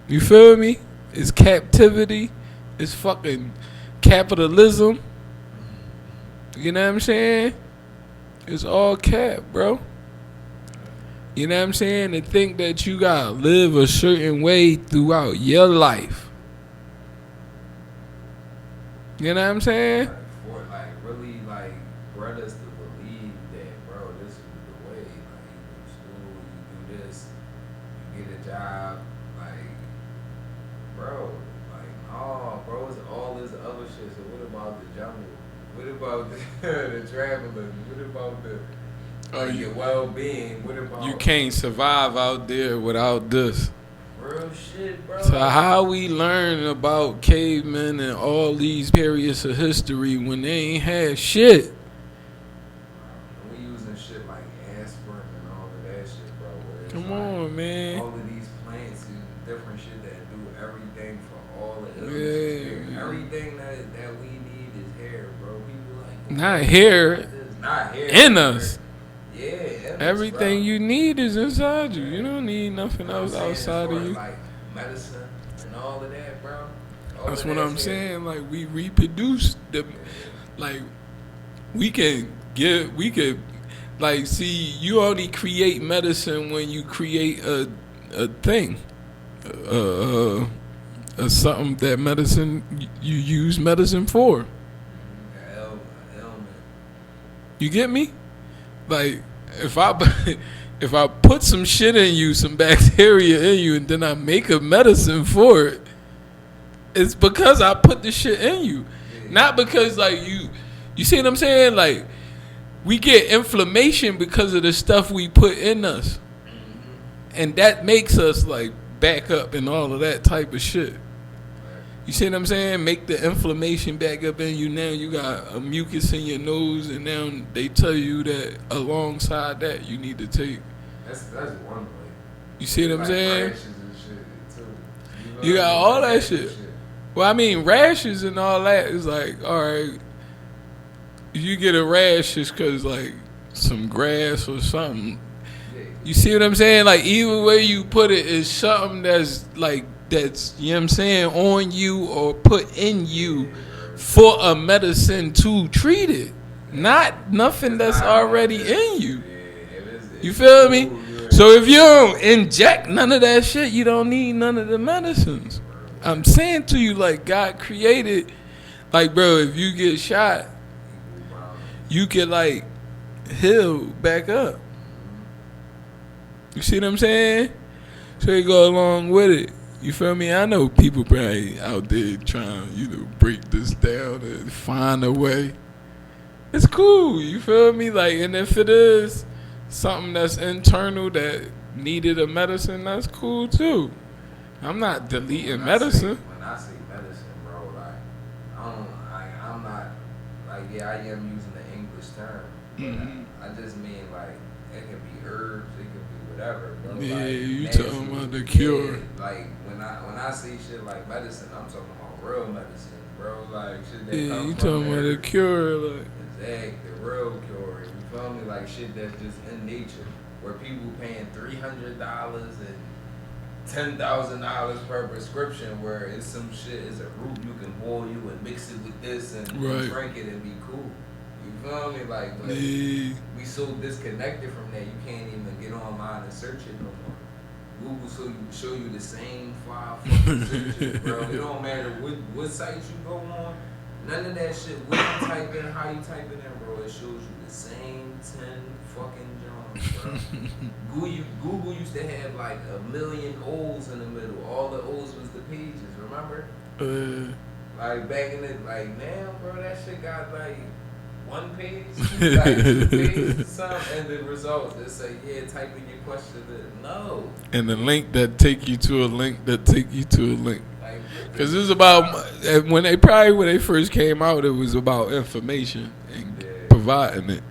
You feel me? It's captivity. It's fucking capitalism. You know what I'm saying? It's all cap, bro. You know what I'm saying? To think that you gotta live a certain way throughout your life. You know what I'm saying? Like really, like, brought us to believe that, bro, this is the way. Like, you go to school, you do this, you get a job, like, bro, like, oh, bro, it's all this other shit. So what about the jungle? What about the traveling? What about the your well-being? What about you can't survive out there without this? Real shit, bro. So how we learn about cavemen and all these periods of history when they ain't had shit? We using shit like aspirin and all of that shit, bro. Come on, man. All of these plants and different shit that do everything for all the illnesses. Yeah. Everything that we need is hair, bro. People like Not here. not hair In us. Yeah, in Everything us, you need is inside you. You don't need nothing else I'm saying, outside as of far you. as, like medicine and all of that, bro. All That's of what that I'm shit. saying. Like, we reproduce the, like, we could, like, see, you only create medicine when you create a thing, something that medicine, you use medicine for. Ailment. You get me? Like, if I put some shit in you, some bacteria in you, and then I make a medicine for it, it's because I put the shit in you. Not because, like, you see what I'm saying? Like, we get inflammation because of the stuff we put in us. And that makes us, like, back up and all of that type of shit. You see what I'm saying? Make the inflammation back up in you. Now you got a mucus in your nose, and now they tell you that alongside that you need to take. That's one way. You see what I'm saying? Rashes and shit too. You got all that shit. Well, I mean, rashes and all that is like, all right, you get a rash just because, like, some grass or something. You see what I'm saying? Like, either way you put it is something that's, like, that's, you know what I'm saying, on you or put in you for a medicine to treat it. Not nothing that's already in you. You feel me? So if you don't inject none of that shit, you don't need none of the medicines. I'm saying to you, like, God created, like, bro, if you get shot, you can, like, heal back up. You see what I'm saying? So you go along with it. You feel me? I know people probably out there trying, break this down and find a way. It's cool. You feel me? Like, and if it is something that's internal that needed a medicine, that's cool too. I'm not deleting medicine. When I say medicine, bro, I'm not, like, yeah, I am using the English term. But I just mean, like, it can be herbs, it can be whatever, bro. Yeah, like, you natural, talking about the cure. Yeah, like, when I say shit like medicine, I'm talking about real medicine, bro. Like, shit that Yeah, comes you from talking about the cure, like. Exact, the real cure. You feel me? Like, shit that's just in nature. Where people paying $300 and $10,000 per prescription, where it's some shit, it's a root you can boil you and mix it with this and drink it and be cool. You feel me? Like, but we so disconnected from that, you can't even get online and search it no more. Google show you the same 5 fucking searches, bro. It don't matter what site you go on. None of that shit. What you type in, how you type it in, bro. It shows you the same 10 fucking jobs, bro. Google used to have like 1 million O's in the middle. All the O's was the pages, remember? Like back in the, like now, bro, that shit got like 1 page, like 2 pages, something, and the results. They say, yeah, type in your question. No. And the link that take you to a link that take you to a link. Because it's about, when they first came out, it was about information and providing it.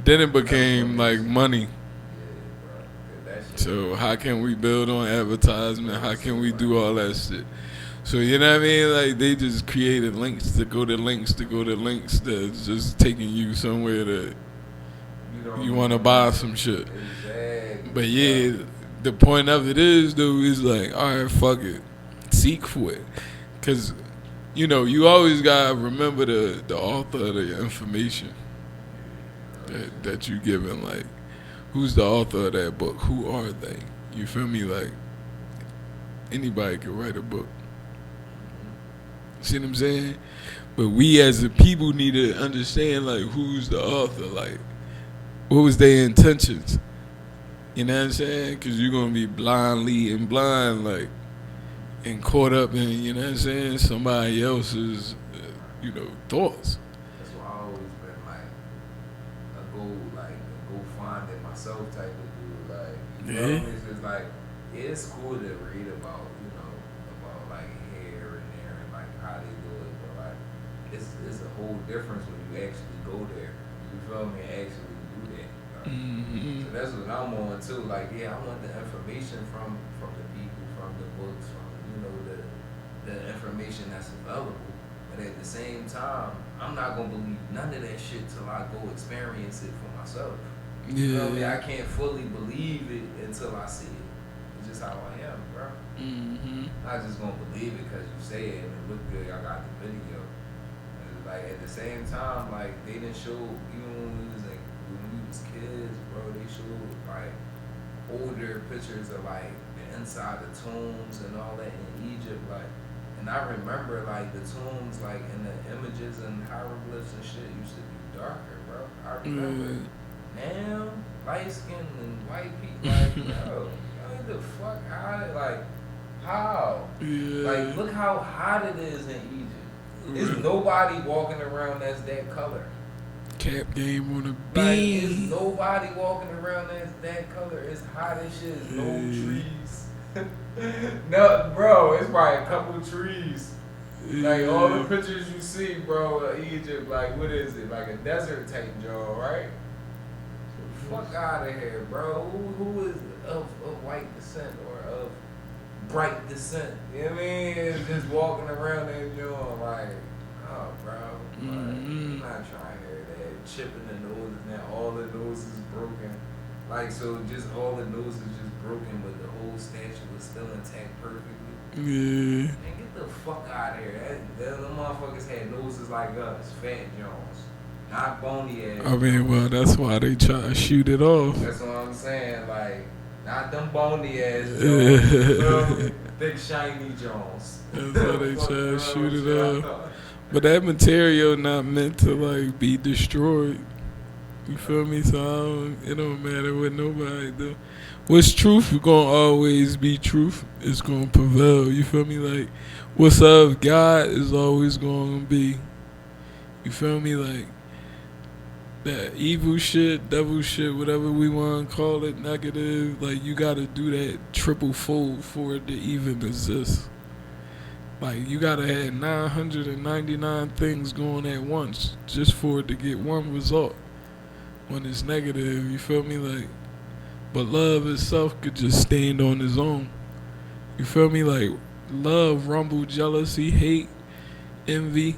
Then it became like money. So how can we build on advertisement? How can we do all that shit? So you know what I mean? Like they just created links to go to links to go to links that's just taking you somewhere that you want to buy some shit. Exactly. But yeah, the point of it is though is like, all right, fuck it, seek for it, cause you know you always gotta remember the author of the information that you giving. Like, who's the author of that book? Who are they? You feel me? Like anybody can write a book. See what I'm saying? But we as a people need to understand like who's the author. Like, what was their intentions? You know what I'm saying? Because you're going to be blindly and blind, like, and caught up in, you know what I'm saying, somebody else's, thoughts. That's why I always been like a go find it myself type of dude. Like, you know, it's just like, it's cool to read about, about like here and there and like how they do it, but like, it's a whole difference when you actually go there. You feel me? Actually do that. Mm-hmm. So that's what I'm on too. Like, yeah, I want the information from the people, from the books, from the information that's available. But at the same time, I'm not gonna believe none of that shit till I go experience it for myself. Yeah. You know what I mean? I can't fully believe it until I see it. It's just how I am, bro. Mm-hmm. Not just gonna believe it because you say it and it look good. I got the video. And like at the same time, like they didn't show even when we was kids, bro. They showed like older pictures of like the inside of tombs and all that in Egypt, like. And I remember like the tombs, like in the images and hieroglyphs and shit used to be darker, bro. I remember. Now, light skin and white people, like, yo, get the fuck out of like, how? Yeah. Like, look how hot it is in Egypt. There's nobody walking around that's that color. Cap game on a Like, beam. there's nobody walking around that's that color. It's hot as shit. There's no trees. No, bro, it's probably a couple trees. Like, all the pictures you see, bro, of Egypt, like, what is it? Like a desert type joint, right? Fuck out of here, bro. Who is of white descent or of bright descent? You know what I mean? It's just walking around that joint like, oh, bro. Like, I'm not trying to hear that. Chipping the nose, now all the nose is broken. Like, so just all the nose is just broken, but the whole statue is still intact perfectly. Yeah. Man, get the fuck out of here. Them motherfuckers had noses like us, Fat Jones. Not bony ass. I mean, well, that's why they try to shoot it off. That's what I'm saying. Like, not them bony ass Jones. Thick, shiny Jones. That's why they try to shoot it off. But that material not meant to, like, be destroyed. You feel me? So it don't matter what nobody do. What's truth is gonna always be truth. It's gonna prevail. You feel me? Like, what's of God is always gonna be. You feel me? Like, that evil shit, devil shit, whatever we want to call it, negative, like, you got to do that triple fold for it to even exist. Like, you got to have 999 things going at once just for it to get one result when it's negative, you feel me? Like, but love itself could just stand on its own. You feel me? Like, love, rumble, jealousy, hate, envy.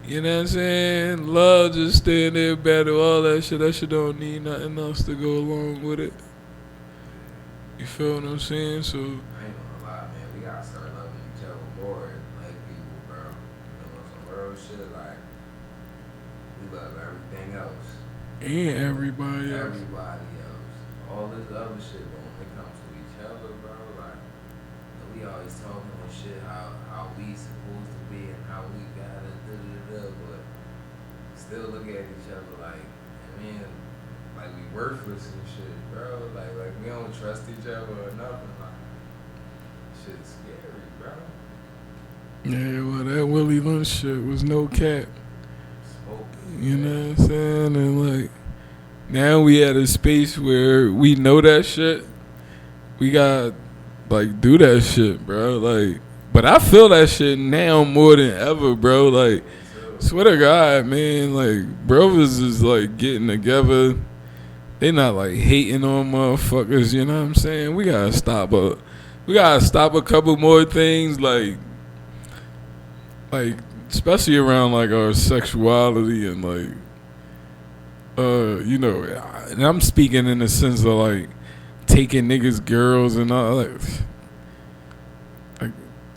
You know what I'm saying? Love just stand there, battle, all that shit. That shit don't need nothing else to go along with it. You feel what I'm saying? So, I ain't gonna lie, man. We gotta start loving each other more as black people, bro. You know, some real shit, like, we love everything else. and everybody else. Everybody else. All this other shit, but when it comes to each other, bro, like, we always talking and shit, how we supposed to be and how we gotta but still look at each other like, I mean, like we worthless and shit, bro. Like we don't trust each other or nothing. Like, shit's scary, bro. Yeah, well, that Willie Lynch shit was no cap. You know what I'm saying? And like, now we at a space where we know that shit. We got like do that shit, bro. Like, but I feel that shit now more than ever, bro. Like, swear to God, man, like, brothers is like getting together they not like hating on motherfuckers. You know what I'm saying? We gotta stop a couple more things like especially around like our sexuality and like you know, and I'm speaking in the sense of like taking niggas girls and all like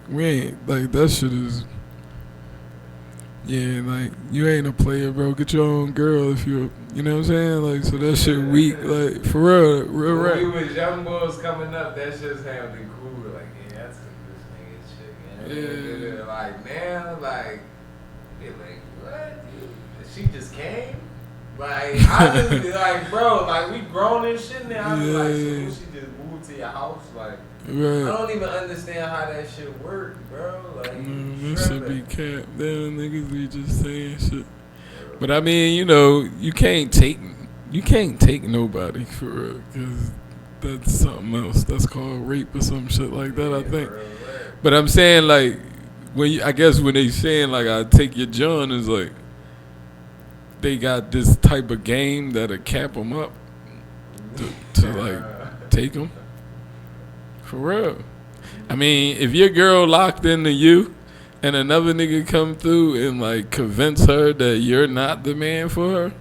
we ain't like that shit is. Yeah, like you ain't a player, bro. Get your own girl if you know what I'm saying. Like so that shit weak, like for real, real When right. we was young boys coming up, that shit sounded cool. Like, yeah, that's a this nigga shit. You know? Yeah. Like now, like, they like, what? She just came. Like I just be like, bro, like we grown and shit now. I be like, so she just moved to your house, like. I Right. don't even understand how that shit work, bro. Like, That should be cap. Damn niggas be just saying shit. But I mean, you know, you can't take nobody for real, cause that's something else. That's called rape or some shit like that. I think. But I'm saying like I guess when they saying like I take your John is like they got this type of game that'll cap them up to like take them. For real. I mean, if your girl locked into you and another nigga come through and like convince her that you're not the man for her,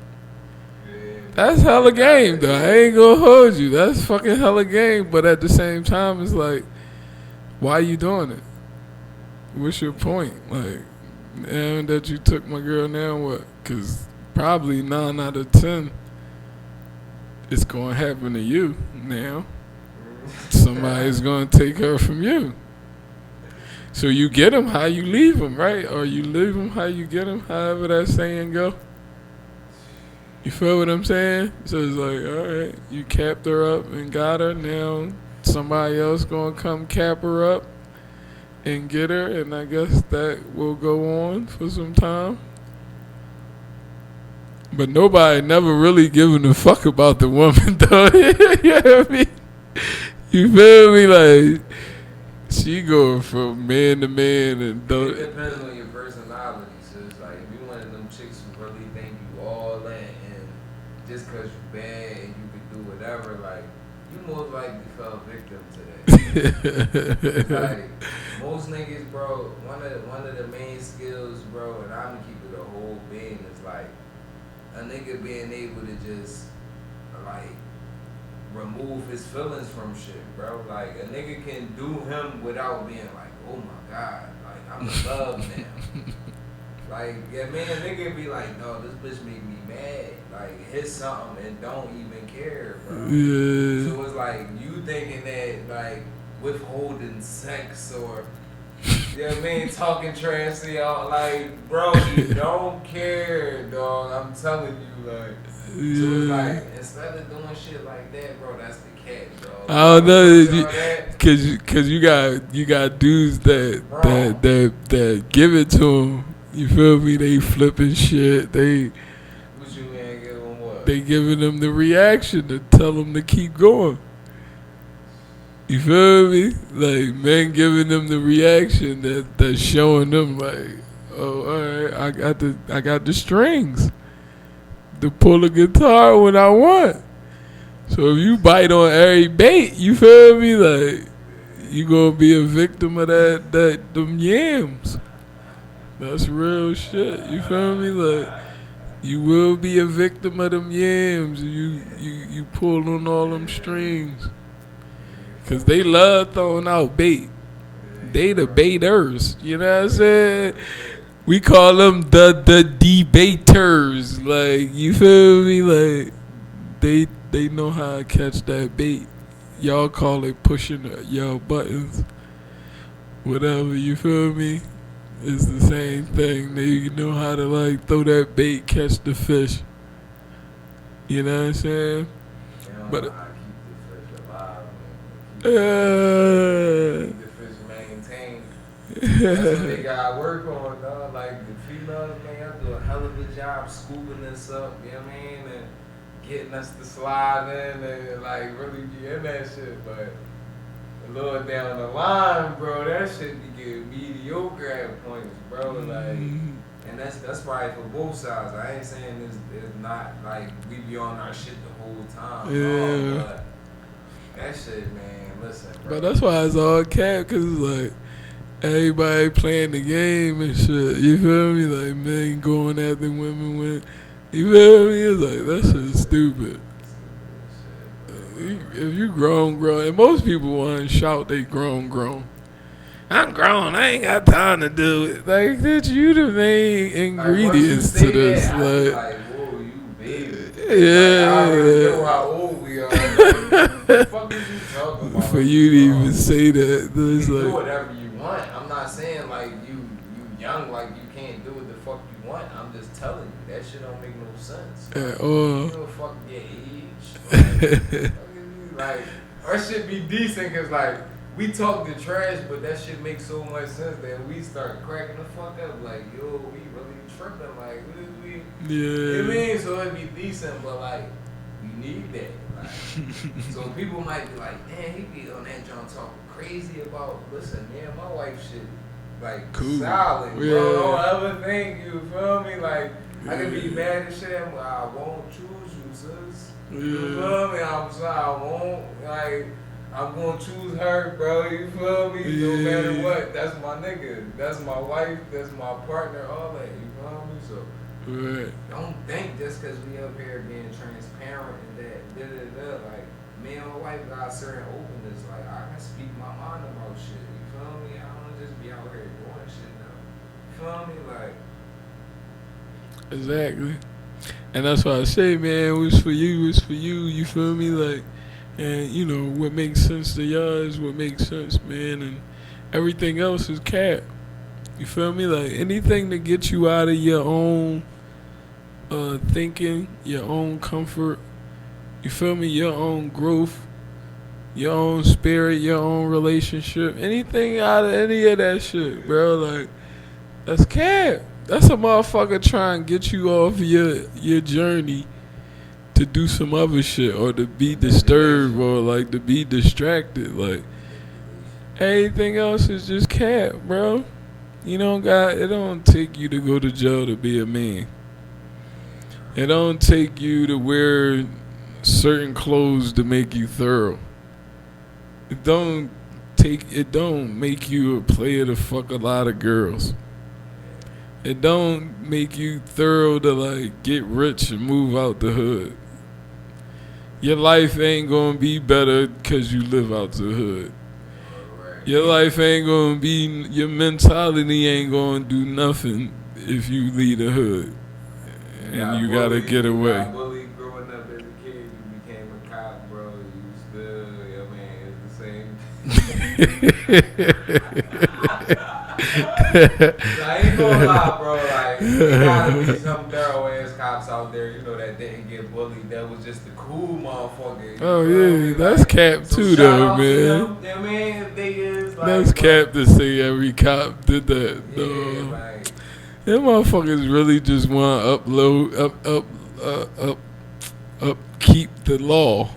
that's hella game though. I ain't gonna hold you. That's fucking hella game. But at the same time, it's like, why you doing it? What's your point? Like, and that you took my girl now, what? Because probably 9 out of 10 it's gonna happen to you now. Somebody's gonna take her from you. So you get them how you leave them, right? Or you leave them how you get them, however that saying go. You feel what I'm saying? So it's like, all right, you capped her up and got her. Now somebody else gonna come cap her up and get her, and I guess that will go on for some time. But nobody never really giving a fuck about the woman, though. You know what I mean? You feel me? Like, she going from man to man and don't. It depends on your personality. So it's like, if you one of them chicks who really think you all in, and just because you bad and you can do whatever, like, you most likely fell victim to that. Like, most niggas, bro, one of the main skills, bro, and I'm gonna keep it a whole being, is like, a nigga being able to just, like, remove his feelings from shit, bro. Like, a nigga can do him without being like, oh my God, like, I'm in love now. Like, yeah, man, a nigga be like, no, this bitch make me mad. Like, hit something and don't even care, bro. Yeah. So it's like, you thinking that, like, withholding sex or, you know what I mean, talking trash to y'all, like, bro, you don't care, dog. I'm telling you, like. So it's like, instead of doing shit like that, bro, that's the cat, dog. I don't know, cause you got dudes that give it to them. You feel me? They flipping shit. What you mean, give them what? They giving them the reaction to tell them to keep going. You feel me? Like, men giving them the reaction that's showing them like, oh, all right, I got the strings to pull a guitar when I want. So if you bite on every bait, you feel me? Like, you gonna be a victim of them yams. That's real shit. You feel me? Like, you will be a victim of them yams. You pull on all them strings. Cause they love throwing out bait. They the baiters. You know what I'm saying? We call them the debaters. Like, you feel me? Like, they know how to catch that bait. Y'all call it pushing y'all buttons. Whatever, you feel me? It's the same thing. They know how to like throw that bait, catch the fish. You know what I'm saying? But keep the fish maintained. That's what they got to work on, dog. Like, the females, man, y'all do a hell of a job scooping us up, you know what I mean? And getting us to slide in and, like, really be in that shit. But a little down the line, bro, that shit be getting mediocre at points, bro. Like, And that's probably for both sides. I ain't saying it's not like we be on our shit the whole time. Yeah. But that shit, man, listen, bro. But that's why it's all cap, cause it's like everybody playing the game and shit. You feel me? Like men going after women with. You feel me? It's like that shit's stupid. If you grown, and most people want to shout they grown. I'm grown. I ain't got time to do it. Like, that's you the main ingredients to this. Like, whoa, you baby. Yeah. Like, I already know how old we are. Like, what the fuck is you talking about? For you to even say that, it's you like, do whatever you want. I'm not saying like you young, like you can't do what the fuck you want. I'm just telling you that shit don't make no sense. at all. You don't fuck your age. Like, our shit be decent because, like, we talk the trash, but that shit makes so much sense that we start cracking the fuck up. Like, yo, we really tripping. Like, what is we? Yeah. You mean? So it'd be decent, but, like, we need that. Like, so people might be like, damn, he be on that John talking crazy about, listen, man, my wife shit, like, Cool. solid, Yeah. bro. Don't ever think, you feel me? Like, I can be mad as shit, but I won't choose you, sis. You feel me? I'm sorry, I won't, like, I'm gonna choose her, bro. You feel me? No matter what. That's my nigga. That's my wife. That's my partner. All that. You feel me? So Right. don't think just because we up here being transparent and that, like, me and my wife got certain openness. Like, I can speak my mind about shit. You feel me? I don't just be out here doing shit now. You feel me? Like, Exactly. And that's why I say, man, what's for you, it's for you. You feel me? Like, and you know what makes sense to y'all is what makes sense, man. And everything else is cap. You feel me? Like anything to get you out of your own thinking, your own comfort. You feel me? Your own growth, your own spirit, your own relationship. Anything out of any of that shit, bro. Like that's cap. That's a motherfucker trying to get you off your journey to do some other shit or to be disturbed or like to be distracted. Like everything else is just cap, bro. You don't it don't take you to go to jail to be a man. It don't take you to wear certain clothes to make you thorough. It don't make you a player to fuck a lot of girls. It don't make you thorough to like get rich and move out the hood. Your life ain't gonna be better because you live out the hood. Your life ain't gonna be, your mentality ain't gonna do nothing if you leave the hood. And you gotta get away. You got bullied growing up as a kid, you became a cop, bro. You still, your man, it's the same. I ain't gonna lie, bro. Like, there gotta be some thorough ass cops out there, you know, that didn't get bullied. That was just the cool motherfucker. Oh yeah, that's cap too, though, man. Yeah, man, if they is like, that's cap to say every cop did that. Yeah, like, them motherfuckers really just want to keep the law.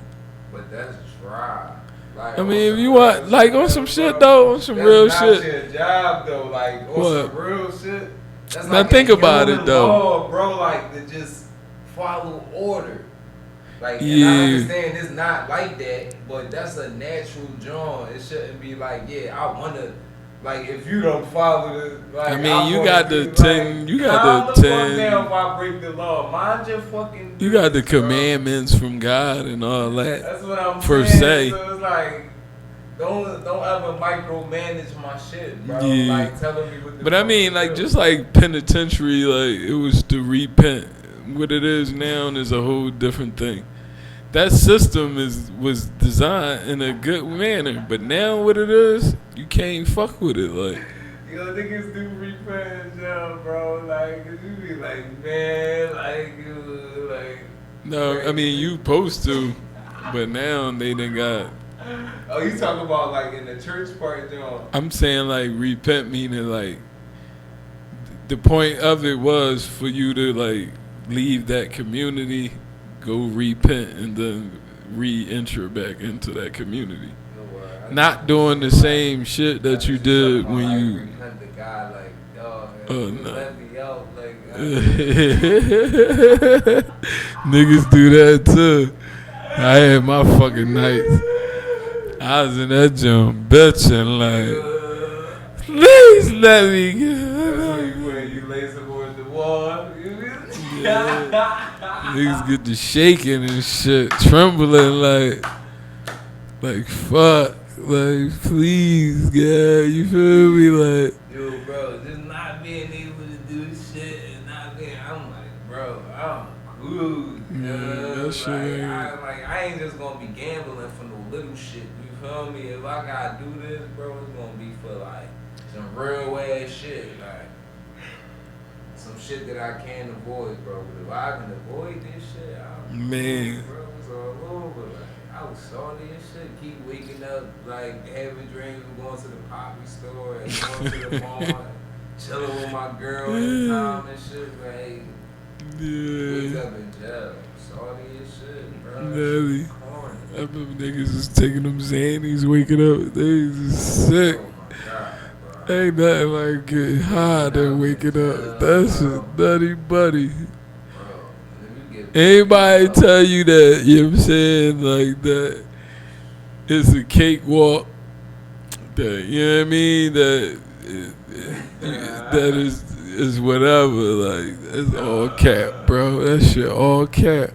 But that's dry. Like, I mean, if you want, like, on some shit, though, on some real shit. That's not your job, though. Like, on some real shit. That's now, like think about it, though. Law, bro, like, to just follow order. Like, yeah. And I understand it's not like that, but that's a natural joint. It shouldn't be like, yeah, I want to, like, if you don't follow the, like, I mean, you got the 10, like, you got the 10. Down if I break the law. Mind your fucking You got the bro. Commandments from God and all that. That's what I'm per saying. se. So it's like, don't ever micromanage my shit, bro. Yeah. Like telling me what the But I mean, like, just like penitentiary, like, it was to repent. What it is now is a whole different thing. That system was designed in a good manner, but now what it is, you can't fuck with it. Like, yo, niggas do repent in jail, bro. Like, you be like, man, like, no, I mean, you supposed to, but now they done got. Oh, you talking about like in the church part, John? I'm saying like repent meaning like the point of it was for you to like leave that community, go repent, and then re-enter back into that community. Not doing the same shit that you did when you. Repent to God, like, dog. Oh no. Let me out, like, Niggas do that too. I had my fucking nights. I was in that gym bitching like, please let me go. You lay towards the wall. Niggas get to shaking and shit, trembling like fuck, like please, God, you feel me, like. Yo, bro, just not being able to do shit and not being, I'm like, bro, I'm cool. That shit ain't. I ain't just gonna be gambling for no little shit. You feel me? If I gotta do this, bro, it's gonna be for like some real ass shit, like some shit that I can't avoid, bro. But if I can avoid this shit, I'm Man. cool, bro. It's all over. Like, I was salty and shit. Keep waking up, like having dreams of going to the poppy store and going to the mall, chilling with my girl at the time and shit. Like, wake up in jail, salty and shit, bro. Nelly. I remember niggas was taking them Xannies, waking up. They was just sick. Oh my God, bro. Ain't nothing like getting high than waking up. That's a nutty buddy. Anybody tell you that, you know what I'm saying, like that it's a cakewalk, that, you know what I mean, that is whatever, like, it's all cap, bro. That shit all cap.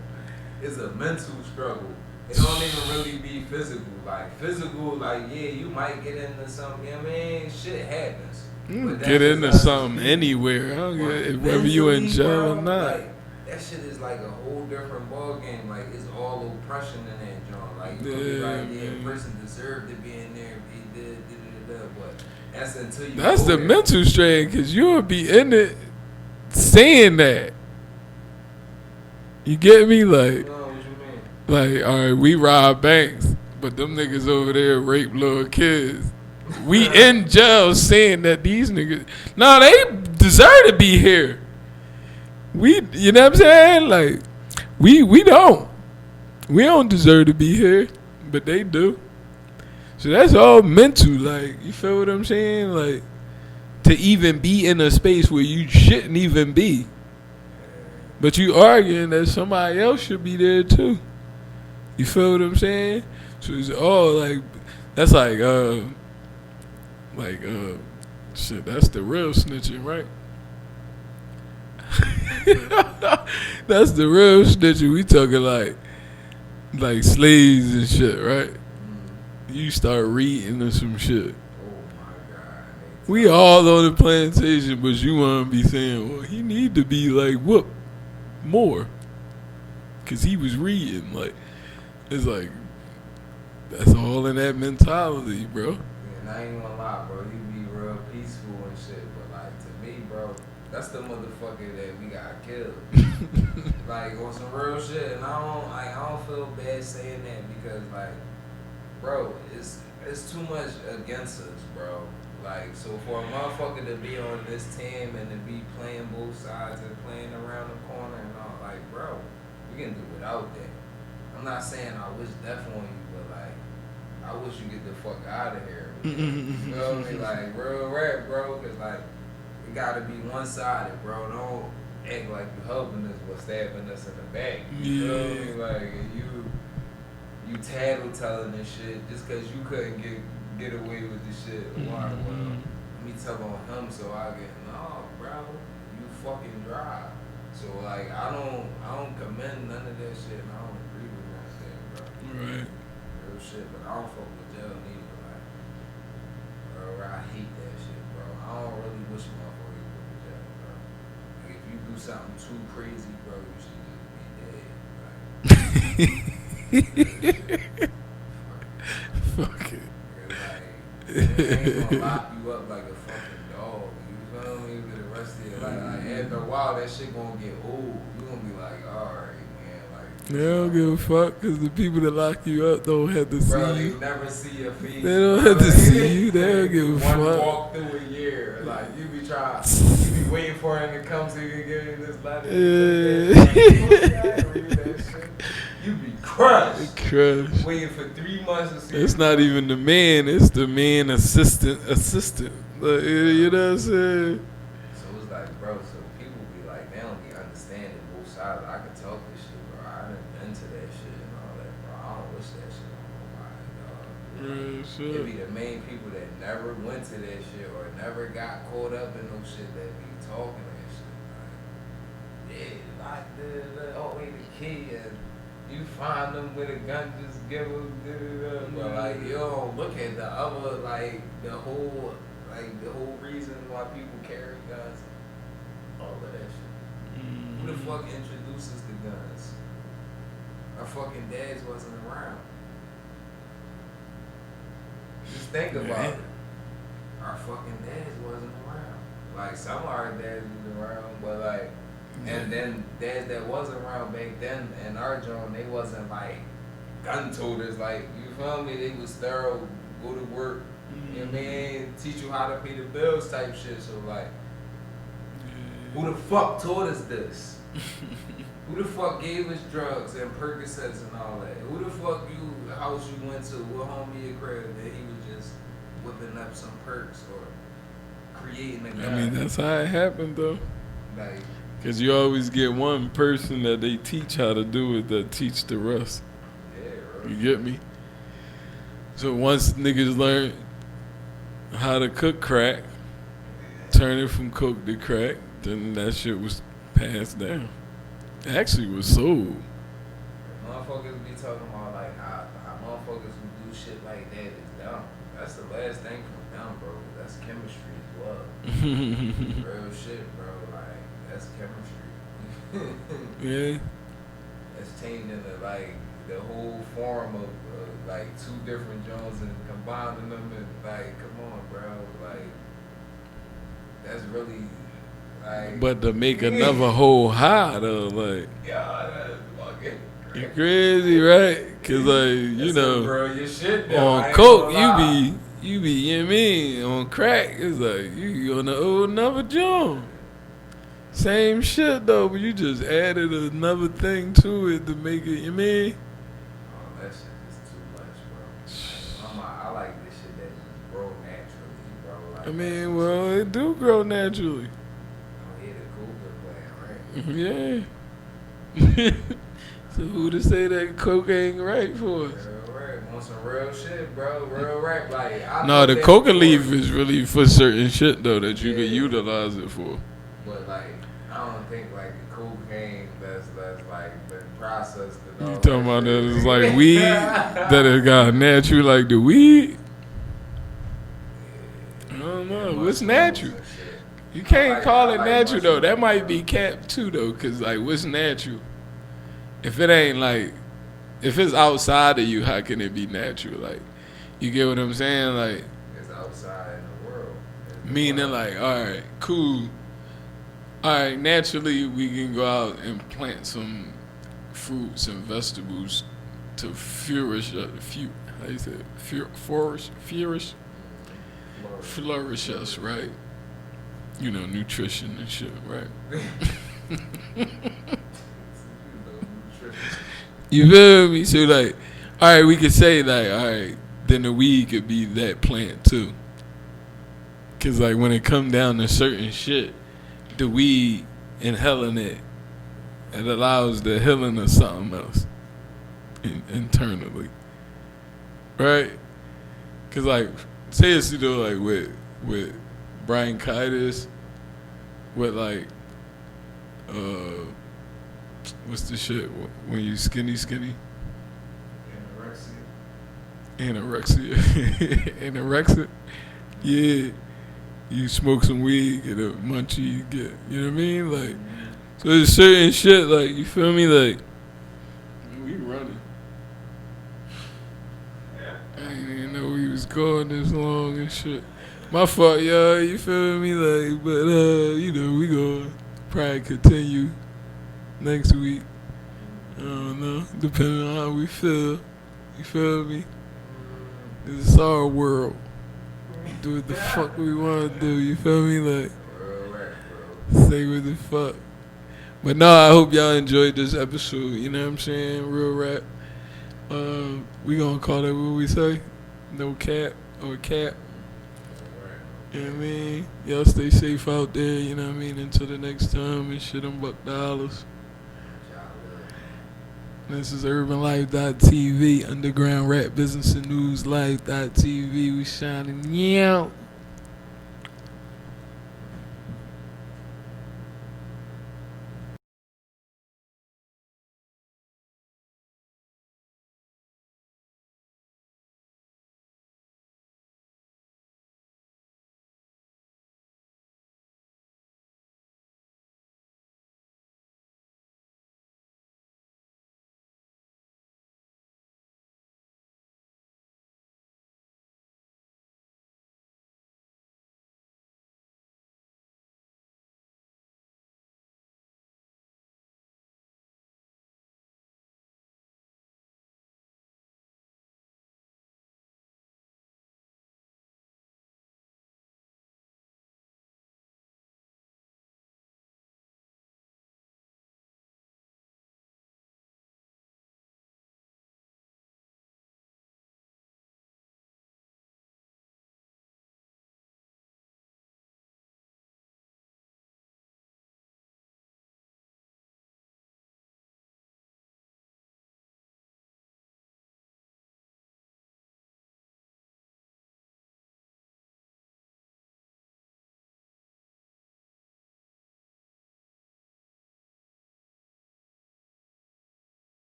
It's a mental struggle. It don't even really be physical. Like, physical, like, yeah, you might get into something, you know what I mean? Shit happens. Get into something anywhere. I don't care whether you in jail or not. Like, that shit is like a whole different ball game. Like, it's all oppression in that joint. Like, you be like, yeah, a person deserved to be in there. He did, but that's until you. That's the there. mental strain, because you'll be in it saying that. You get me? Like, No, what you mean? like, all right, we rob banks, but them niggas over there rape little kids. We in jail saying that these niggas, no, they deserve to be here. You know what I'm saying? Like, we don't deserve to be here, but they do. So that's all mental. Like, you feel what I'm saying? Like, to even be in a space where you shouldn't even be, but you arguing that somebody else should be there too. You feel what I'm saying? So it's all like, that's like shit. That's the real snitching, right? That's the real snitching. We talking like slaves and shit, right? You start reading or some shit. Oh my God. We all on the plantation, but you want to be saying, well, he need to be like whoop more, cause he was reading. Like, it's like, that's all in that mentality, bro. And I ain't gonna lie, bro. He be real peaceful and shit, but like to me, bro, that's the motherfucker that we got killed. Like, on some real shit, and I don't feel bad saying that because, like, bro, it's too much against us, bro. Like, so for a motherfucker to be on this team and to be playing both sides and playing around the corner and all, like, bro, we can do without that. I'm not saying I wish death on you, but like, I wish you get the fuck out of here. You know what I mean? Like, real rap, bro, because like, it gotta be one-sided, bro. Don't act like you helping us but stabbing us in the back. You know what I mean? Like, you tattletelling and shit just because you couldn't get away with the shit. Why? Well, let me tell on him so I get, no, bro, you fucking drive. So like, I don't commend none of that shit, and I don't agree with that shit, bro. Right. Real shit, but I don't fuck with jail neither. Like, bro, I hate that shit, bro. I don't really wish motherfuckers go to jail, bro. Like, if you do something too crazy, bro, you should just be dead. Like, Fuck it. like, they ain't gonna lock you up like a fucking dog. You feel me? For the rest of your life. Like, after a while, that shit gonna get old. You gonna be like, alright, man. Like, They don't give a fuck, because the people that lock you up don't have to see bro, you. they never see your face. They don't bro. have to see you. They don't give a One fuck. walk through a year. Like, you be waiting for him to come so you can give him this letter. Yeah. Read that shit. You be crushed. Crush. Waiting for 3 months to see It's him. not even the man, it's the man assistant. Like, you know what I'm saying? So it's like, bro, so people be like, Real It shit. be the main people that never went to that shit or never got caught up in no shit that be talking that shit. Like, yeah, like the always the kid and you find them with a gun, just give them, but like you don't look at the other, like the whole reason why people carry guns, all of that shit. Who the fuck introduces the guns? Our fucking dads wasn't around. Just think about it. Our fucking dads wasn't around. Like some of our dads was around, but like, and then dads that wasn't around back then in our joint, they wasn't like gun toters. Like you feel me? They was thorough, go to work. You know what I mean? Teach you how to pay the bills type shit. So like, who the fuck taught us this? Who the fuck gave us drugs and Percocets and all that? Who the fuck house you went to? What homie your crib that he was just whipping up some perks or creating a gun? I mean, that's how it happened though. Like, Cause you always get one person that they teach how to do it that teach the rest. yeah, bro. You get me? So once niggas learn how to cook crack, turn it from coke to crack, then that shit was passed down. Actually was sold. Motherfuckers be talking about like how motherfuckers who do shit like that is dumb. That's the last thing from dumb, bro. That's chemistry as well. Real shit, bro. Like that's chemistry. Yeah. It's changing the whole form of like two different Jones and combining them and like, come on, bro. Like that's really like. But to make another whole high though, like, Yeah, that's fucking. you crazy, right? Cause like, you Listen, know, bro, your shit though, I on ain't coke gonna lie. you be, you know what I mean? On crack, it's like you on the old another John. Same shit though, but you just added another thing to it to make it, you mean? Oh, that shit is too much, bro. Like, I like this shit that just grow naturally, bro. Like, I mean, well, it do grow naturally. I hear the Cougar playing, right? Yeah. So who to say that coke ain't right for us? Real rap, want some real shit, bro. Real rap, like I No, thought the that coca before, leaf is really for certain shit though that you Yeah. could utilize it for. but like I don't think like the cocaine that's like been processed. And You all talking about shit. that it's like weed that it got natural like the weed? I don't know. What's natural? You can't call it natural though. That might be cap too though, cause like what's natural? If it ain't like, if it's outside of you, how can it be natural? Like, you get what I'm saying? Like, It's outside in the world. meaning like, all right, cool. All right, naturally we can go out and plant some fruits and vegetables to flourish, how you say it? Flourish us, right? You know, nutrition and shit, right? You feel me? So like, all right, we could say like, all right, then the weed could be that plant too. Cause like when it come down to certain shit, the weed inhaling it allows the healing of something else internally, right? Cause like, say it's, you know, like with bronchitis, with like, what's the shit when you skinny? Anorexia. Anorexia. Yeah. You smoke some weed, get a munchie, you get, you know what I mean? Like, so there's certain shit, like, you feel me? Like, man, we running. I didn't even know we was going this long and shit. My fault, y'all, you feel me? Like, but, you know, we gonna probably continue next week. I don't know, depending on how we feel. You feel me? This is our world. Do what the fuck we want to do. You feel me? Like, say what the fuck. But no, I hope y'all enjoyed this episode. You know what I'm saying? Real rap. We gonna call that what we say? No cap or cap. You know what I mean? Y'all stay safe out there. You know what I mean? Until the next time and shit, I'm $1. This is UrbanLife.tv, underground rap business and news life.tv. We shining, yeah.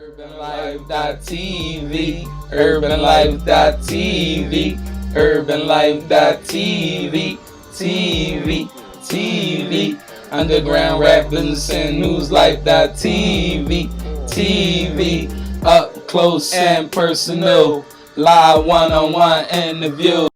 UrbanLife.tv, UrbanLife.tv, UrbanLife.tv, TV, underground rap business and news life.tv, TV, up close and personal, live one-on-one interview.